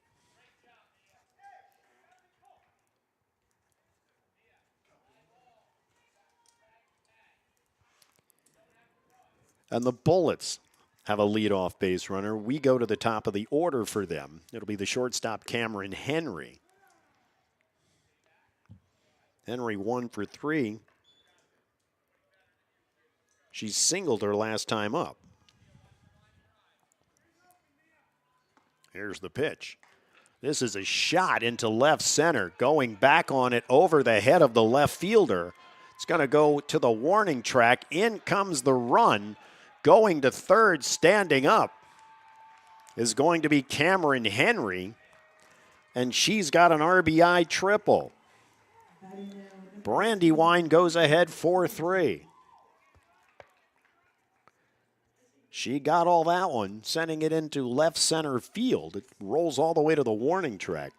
And the Bullets have a leadoff base runner. We go to the top of the order for them. It'll be the shortstop, Cameron Henry. Henry 1 for 3. She singled her last time up. Here's the pitch. This is a shot into left center. Going back on it over the head of the left fielder. It's going to go to the warning track. In comes the run. Going to third, standing up, is going to be Cameron Henry. And she's got an RBI triple. Brandywine goes ahead 4-3. She got all that one, sending it into left center field. It rolls all the way to the warning track.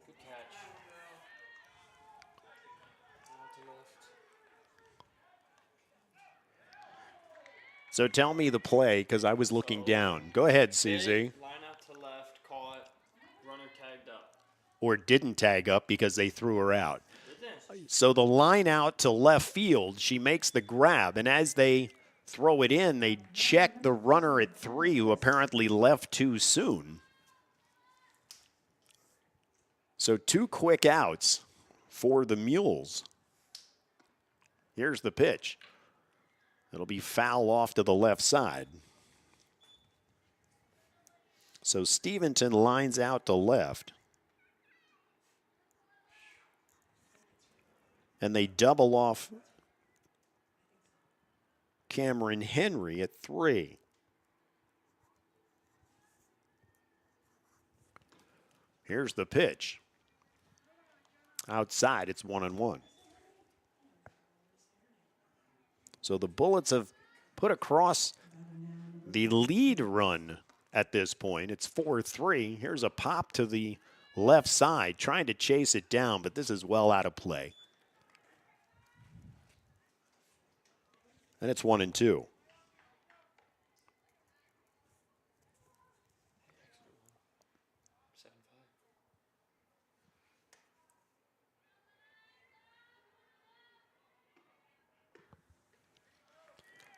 Good catch. So tell me the play, because I was looking down. Go ahead, CZ. Line out to left, call it, runner tagged up. Or didn't tag up because they threw her out. So the line out to left field, she makes the grab, and as they throw it in, they check the runner at 3, who apparently left too soon. So 2 quick outs for the Mules. Here's the pitch. It'll be foul off to the left side. So Steventon lines out to left. And they double off Cameron Henry at 3. Here's the pitch. Outside, it's 1-1. So the Bullets have put across the lead run at this point. It's 4-3. Here's a pop to the left side, trying to chase it down, but this is well out of play. And it's 1-2.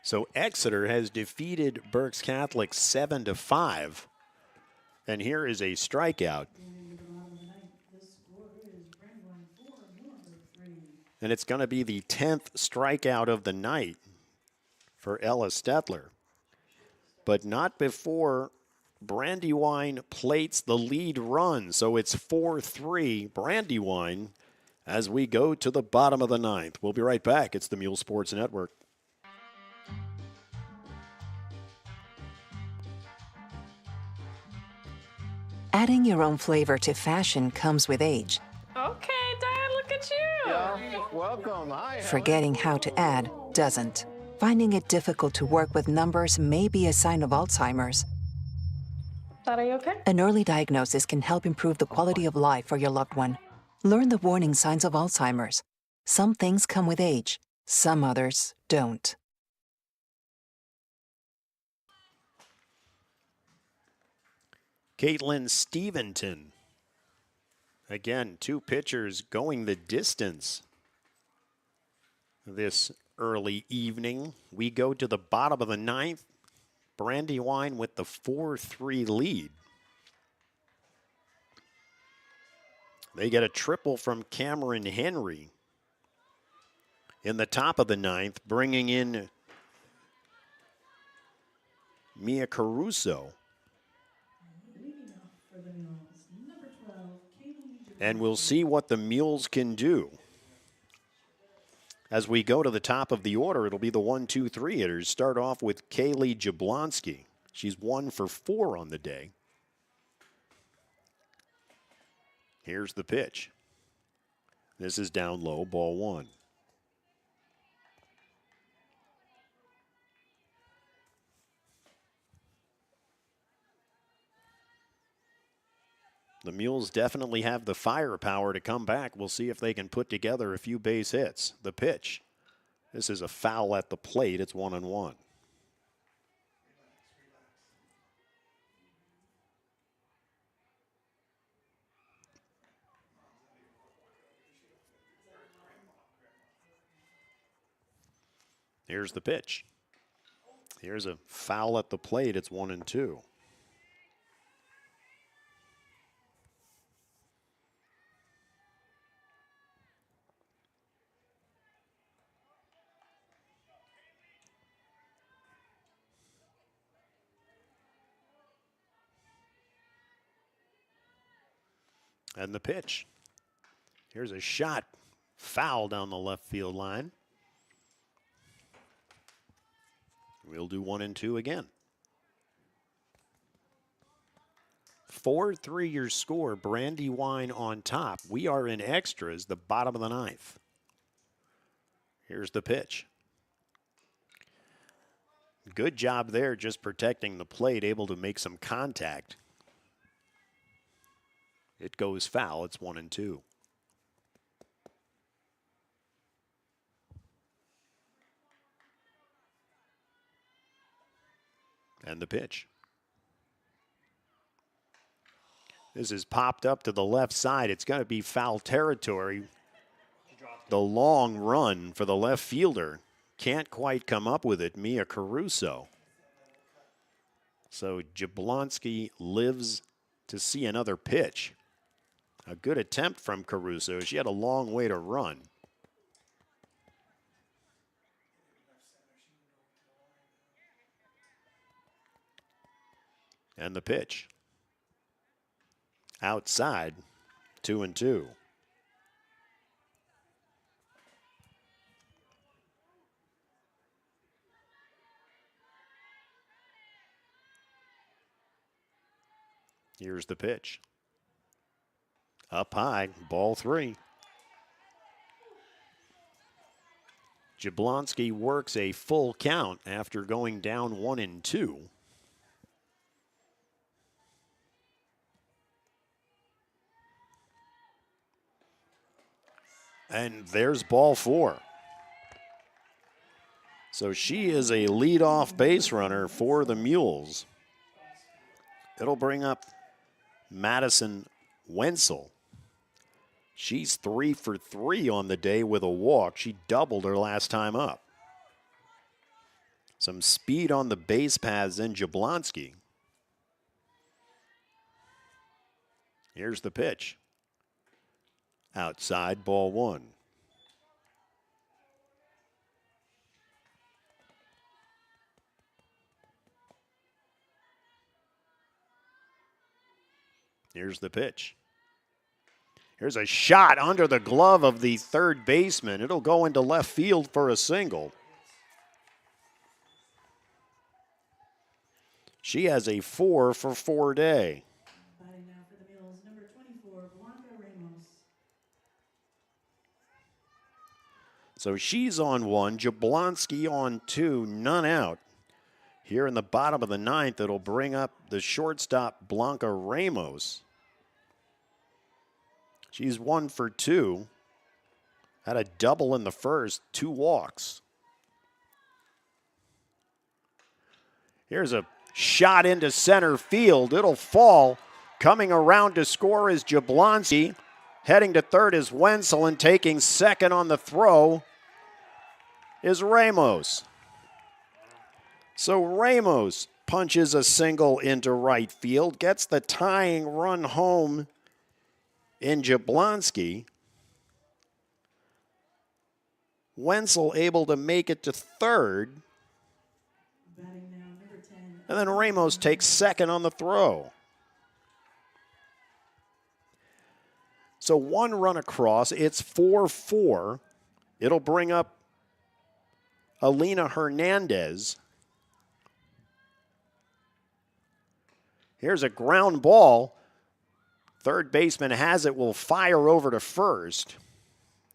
So Exeter has defeated Berks Catholic 7-5. And here is a strikeout. The score is Brandywine 4, Muhlenberg 3. And it's going to be the 10th strikeout of the night for Ella Stetler. But not before Brandywine plates the lead run. So it's 4-3 Brandywine as we go to the bottom of the ninth. We'll be right back. It's the Muhls Sports Network. Adding your own flavor to fashion comes with age. Okay, Dad, look at you. Welcome. Hi. Forgetting how to add doesn't. Finding it difficult to work with numbers may be a sign of Alzheimer's. Dad, are you okay? An early diagnosis can help improve the quality of life for your loved one. Learn the warning signs of Alzheimer's. Some things come with age, some others don't. Caitlin Steventon. Again, two pitchers going the distance this early evening. We go to the bottom of the ninth. Brandywine with the 4-3 lead. They get a triple from Cameron Henry in the top of the ninth, bringing in Mia Caruso. Leading off for the Muhls, number 12, Kaylee. And we'll see what the Muhls can do. As we go to the top of the order, it'll be the 1-2-3 hitters. Start off with Kaylee Jablonski. She's 1 for 4 on the day. Here's the pitch. This is down low, ball 1. The Muhls definitely have the firepower to come back. We'll see if they can put together a few base hits. The pitch. This is a foul at the plate. It's 1-1. Here's the pitch. Here's a foul at the plate. It's 1-2. And the pitch. Here's a shot. Foul down the left field line. We'll do 1-2 again. 4-3 your score. Brandywine on top. We are in extras, the bottom of the ninth. Here's the pitch. Good job there just protecting the plate, able to make some contact. It goes foul. It's 1-2. And the pitch. This is popped up to the left side. It's going to be foul territory. The long run for the left fielder. Can't quite come up with it. Mia Caruso. So Jablonski lives to see another pitch. A good attempt from Caruso. She had a long way to run. And the pitch. Outside, 2-2. Here's the pitch. Up high, ball 3. Jablonski works a full count after going down 1-2. And there's ball 4. So she is a leadoff base runner for the Muhls. It'll bring up Madison Wenzel. She's 3 for 3 on the day with a walk. She doubled her last time up. Some speed on the base paths in Jablonski. Here's the pitch. Outside, ball 1. Here's the pitch. Here's a shot under the glove of the third baseman. It'll go into left field for a single. She has a 4 for 4 day. Batting now for the Muhls, number 24, Blanca Ramos. So she's on 1, Jablonski on 2, none out. Here in the bottom of the 9th, it'll bring up the shortstop, Blanca Ramos. She's 1 for 2. Had a double in the first, 2 walks. Here's a shot into center field. It'll fall. Coming around to score is Jablonski. Heading to third is Wenzel, and taking second on the throw is Ramos. So Ramos punches a single into right field, gets the tying run home in Jablonski. Wenzel able to make it to third. Batting now, number 10. And then Ramos takes second on the throw. So 1 run across. It's 4-4. It'll bring up Alina Hernandez. Here's a ground ball. Third baseman has it, will fire over to first.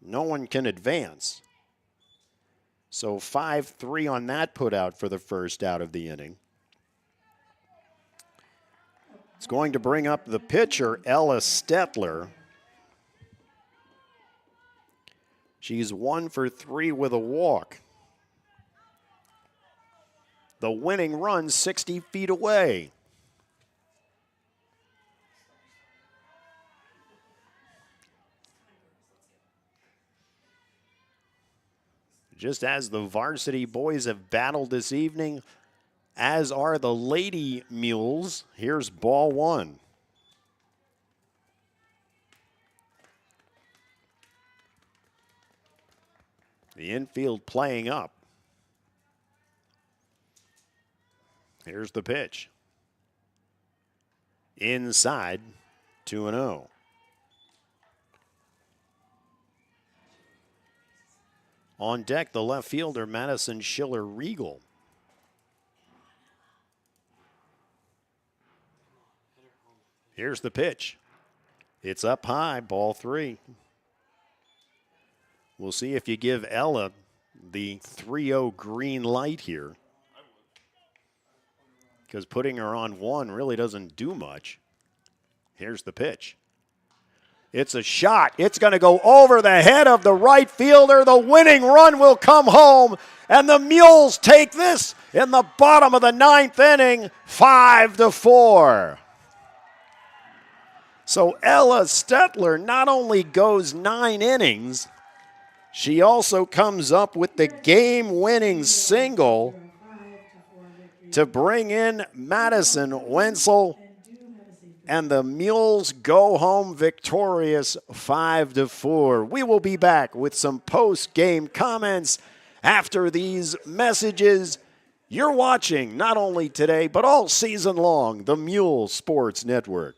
No one can advance. So 5-3 on that put out for the first out of the inning. It's going to bring up the pitcher, Ella Stetler. She's 1 for 3 with a walk. The winning run 60 feet away. Just as the varsity boys have battled this evening, as are the Lady Muhls. Here's ball 1. The infield playing up. Here's the pitch. Inside, 2-0. On deck, the left fielder, Madison Schiller-Riegel. Here's the pitch. It's up high, ball 3. We'll see if you give Ella the 3-0 green light here, because putting her on 1 really doesn't do much. Here's the pitch. It's a shot. It's going to go over the head of the right fielder. The winning run will come home, and the Muhls take this in the bottom of the 9th inning, 5-4. So Ella Stetler not only goes 9 innings, she also comes up with the game-winning single to bring in Madison Wenzel, and the Muhls go home victorious 5-4. We will be back with some post-game comments after these messages. You're watching not only today, but all season long, the Muhls Sports Network.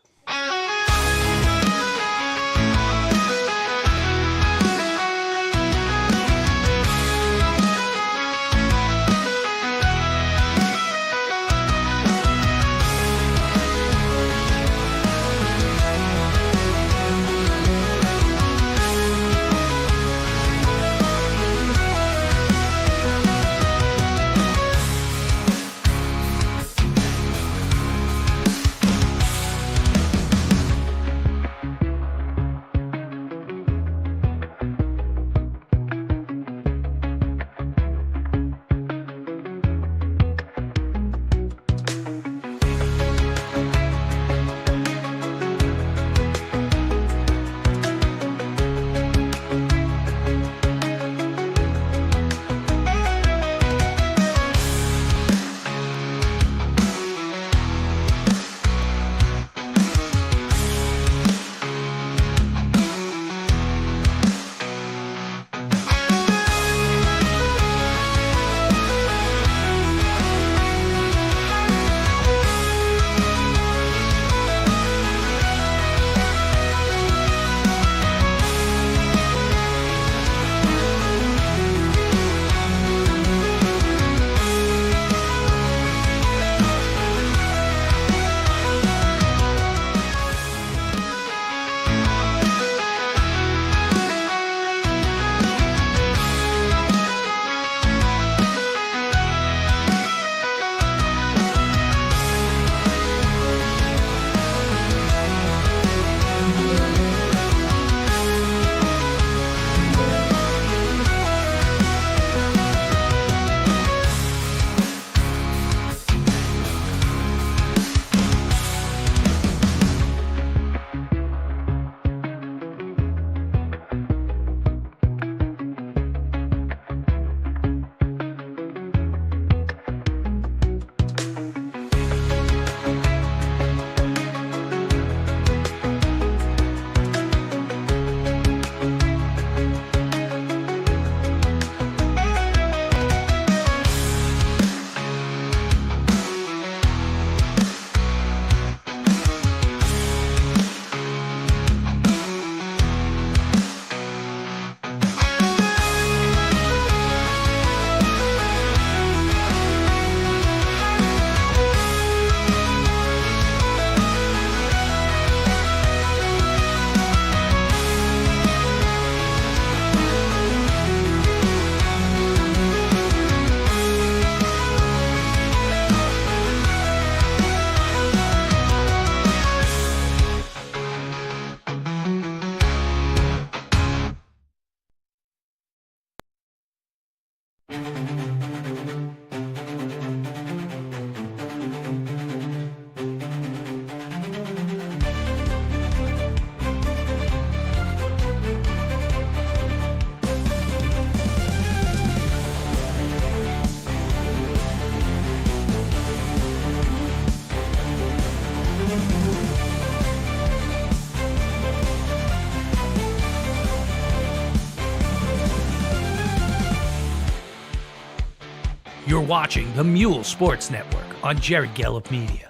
You're watching the Muhls Sports Network on Jerry Gallup Media.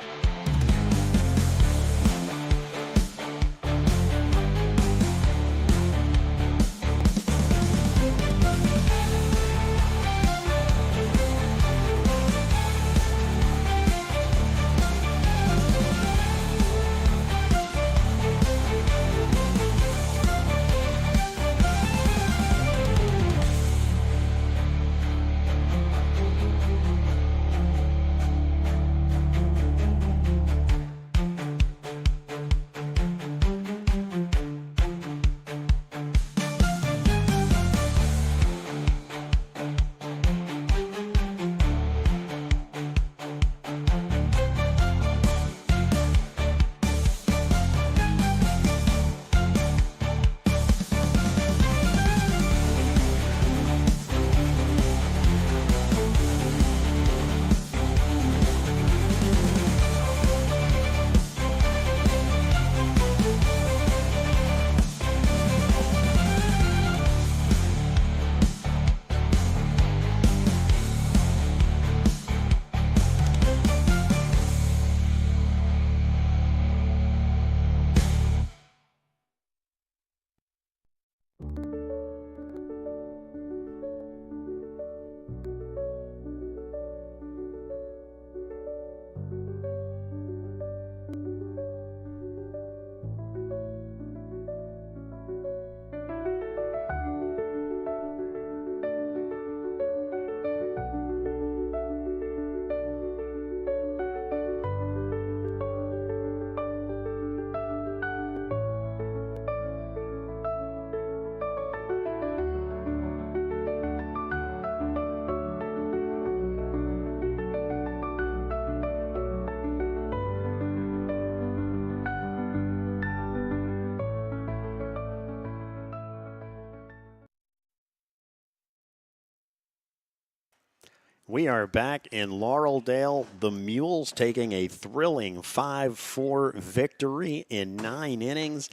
We are back in Laureldale. The Muhls taking a thrilling 5-4 victory in 9 innings.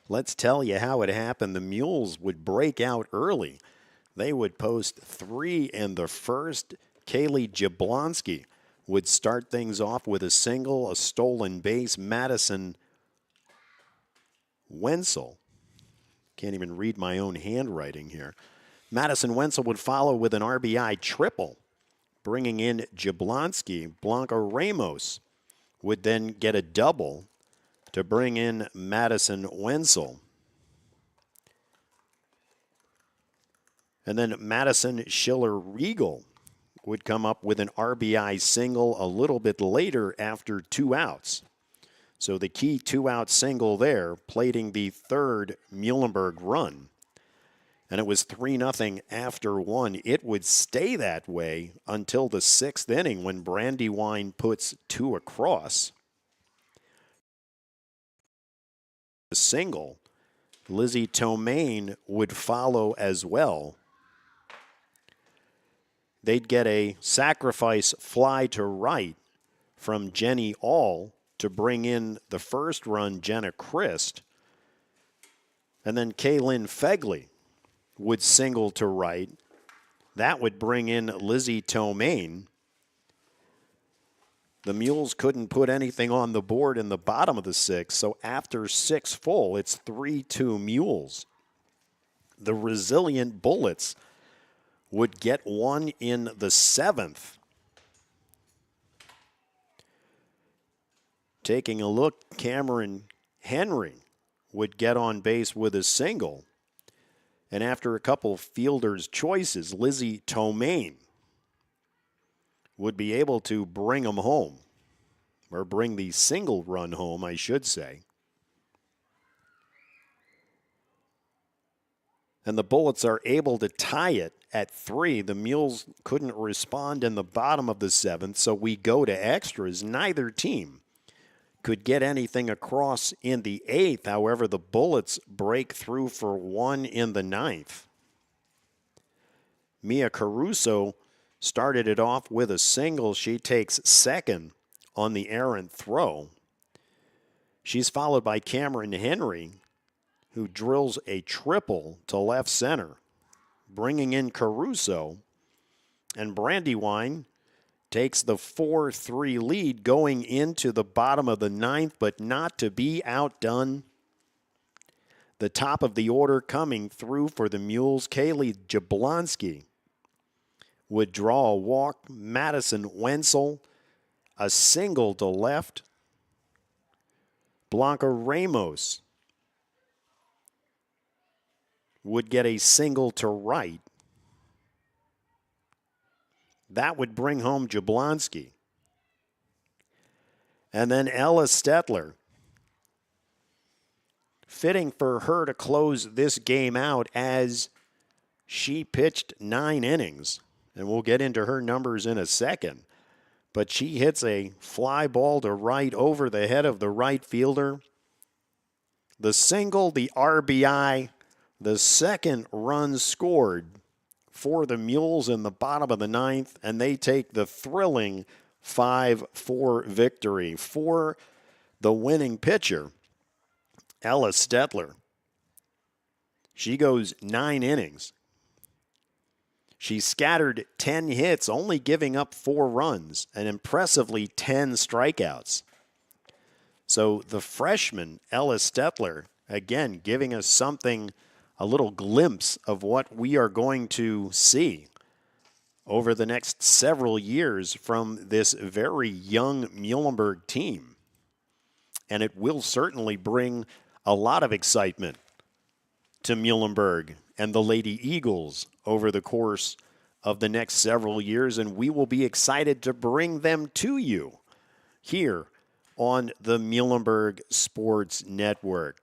Let's tell you how it happened. The Muhls would break out early. They would post 3 in the first. Kaylee Jablonski would start things off with a single, a stolen base. Madison Wenzel. Can't even read my own handwriting here. Madison Wenzel would follow with an RBI triple, bringing in Jablonski. Blanca Ramos would then get a double to bring in Madison Wenzel. And then Madison Schiller-Riegel would come up with an RBI single a little bit later after 2 outs. So the key 2-out single there, plating the third Muhlenberg run. And it was 3-0 after 1. It would stay that way until the 6th inning when Brandywine puts 2 across. A single. Lizzie Tomaine would follow as well. They'd get a sacrifice fly to right from Jenny All to bring in the first run, Jenna Christ. And then Kaylin Fegley would single to right. That would bring in Lizzie Tomaine. The Muhls couldn't put anything on the board in the bottom of the 6th, so after 6 full, it's 3-2 Muhls. The resilient Bullets would get one in the 7th. Taking a look, Cameron Henry would get on base with a single. And after a couple fielders' choices, Lizzie Tomaine would be able to bring them home, or bring the single run home, I should say. And the Bullets are able to tie it at 3. The Muhls couldn't respond in the bottom of the 7th, so we go to extras. Neither team could get anything across in the 8th. However, the Bullets break through for 1 in the 9th. Mia Caruso started it off with a single. She takes second on the errant throw. She's followed by Cameron Henry, who drills a triple to left center, bringing in Caruso. And Brandywine takes the 4-3 lead going into the bottom of the ninth, but not to be outdone. The top of the order coming through for the Muhls, Kaylee Jablonski would draw a walk. Madison Wenzel, a single to left. Blanca Ramos would get a single to right. That would bring home Jablonski. And then Ella Stetler. Fitting for her to close this game out as she pitched 9 innings. And we'll get into her numbers in a second. But she hits a fly ball to right over the head of the right fielder. The single, the RBI, the second run scored for the Muhls in the bottom of the ninth, and they take the thrilling 5-4 victory for the winning pitcher, Ella Stetler. She goes 9 innings. She scattered 10 hits, only giving up 4 runs, and impressively 10 strikeouts. So the freshman, Ella Stetler, again, giving us something, a little glimpse of what we are going to see over the next several years from this very young Muhlenberg team. And it will certainly bring a lot of excitement to Muhlenberg and the Lady Eagles over the course of the next several years, and we will be excited to bring them to you here on the Muhlenberg Sports Network.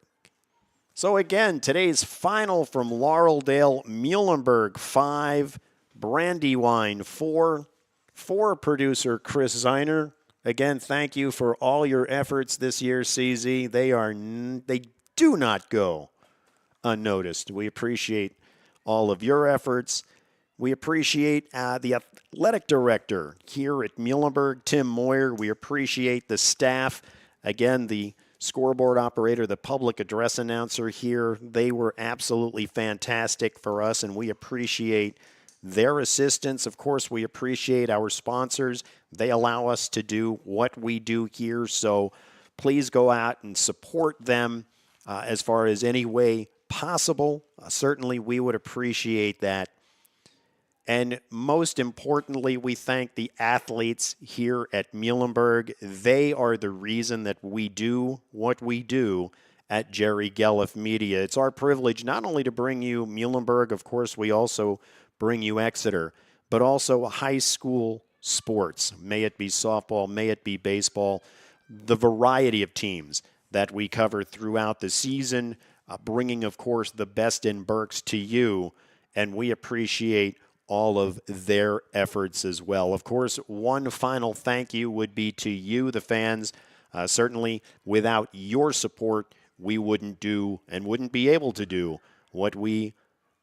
So again, today's final from Laureldale, Muhlenberg 5, Brandywine 4. For producer Chris Zeiner, again, thank you for all your efforts this year, CZ. They do not go unnoticed. We appreciate all of your efforts. We appreciate the athletic director here at Muhlenberg, Tim Moyer. We appreciate the staff. Again, the scoreboard operator, the public address announcer here. They were absolutely fantastic for us, and we appreciate their assistance. Of course, we appreciate our sponsors. They allow us to do what we do here, so please go out and support them as far as any way possible. Certainly, we would appreciate that. And most importantly, we thank the athletes here at Muhlenberg. They are the reason that we do what we do at Jerry Gelliff Media. It's our privilege not only to bring you Muhlenberg, of course, we also bring you Exeter, but also high school sports. May it be softball, may it be baseball, the variety of teams that we cover throughout the season, bringing, of course, the best in Berks to you, and we appreciate all of their efforts as well. Of course, one final thank you would be to you, the fans. Certainly, without your support, we wouldn't do and wouldn't be able to do what we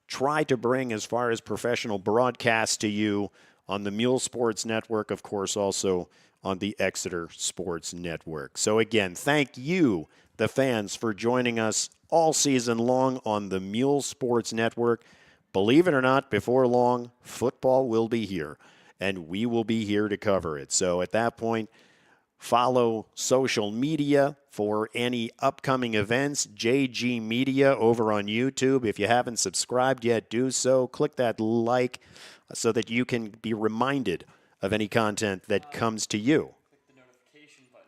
try to bring as far as professional broadcasts to you on the Muhls Sports Network, of course, also on the Exeter Sports Network. So again, thank you, the fans, for joining us all season long on the Muhls Sports Network. Believe it or not, before long, football will be here, and we will be here to cover it. So at that point, follow social media for any upcoming events, JG Media over on YouTube. If you haven't subscribed yet, do so. Click that like so that you can be reminded of any content that comes to you.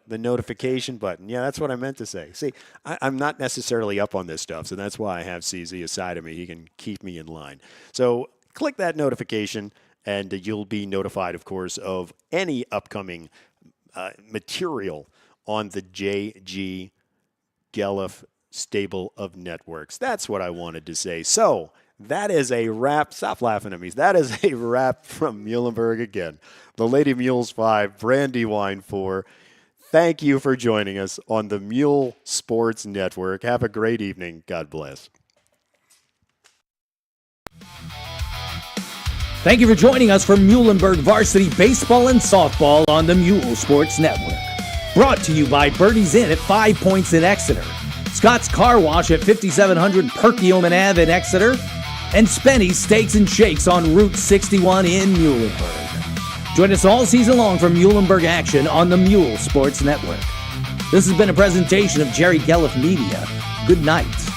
The notification button. Yeah, that's what I meant to say. See, I'm not necessarily up on this stuff, so that's why I have CZ aside of me. He can keep me in line. So click that notification, and you'll be notified, of course, of any upcoming material on the JG Gelliff stable of networks. That's what I wanted to say. So that is a wrap. Stop laughing at me. That is a wrap from Muhlenberg again. The Lady Muhls 5, Brandywine 4. Thank you for joining us on the Muhls Sports Network. Have a great evening. God bless. Thank you for joining us for Muhlenberg Varsity Baseball and Softball on the Muhls Sports Network. Brought to you by Birdie's Inn at 5 Points in Exeter, Scott's Car Wash at 5700 Perkiomen Ave in Exeter, and Spenny's Steaks and Shakes on Route 61 in Muhlenberg. Join us all season long for Muhlenberg action on the Muhls Sports Network. This has been a presentation of Jerry Gelliff Media. Good night.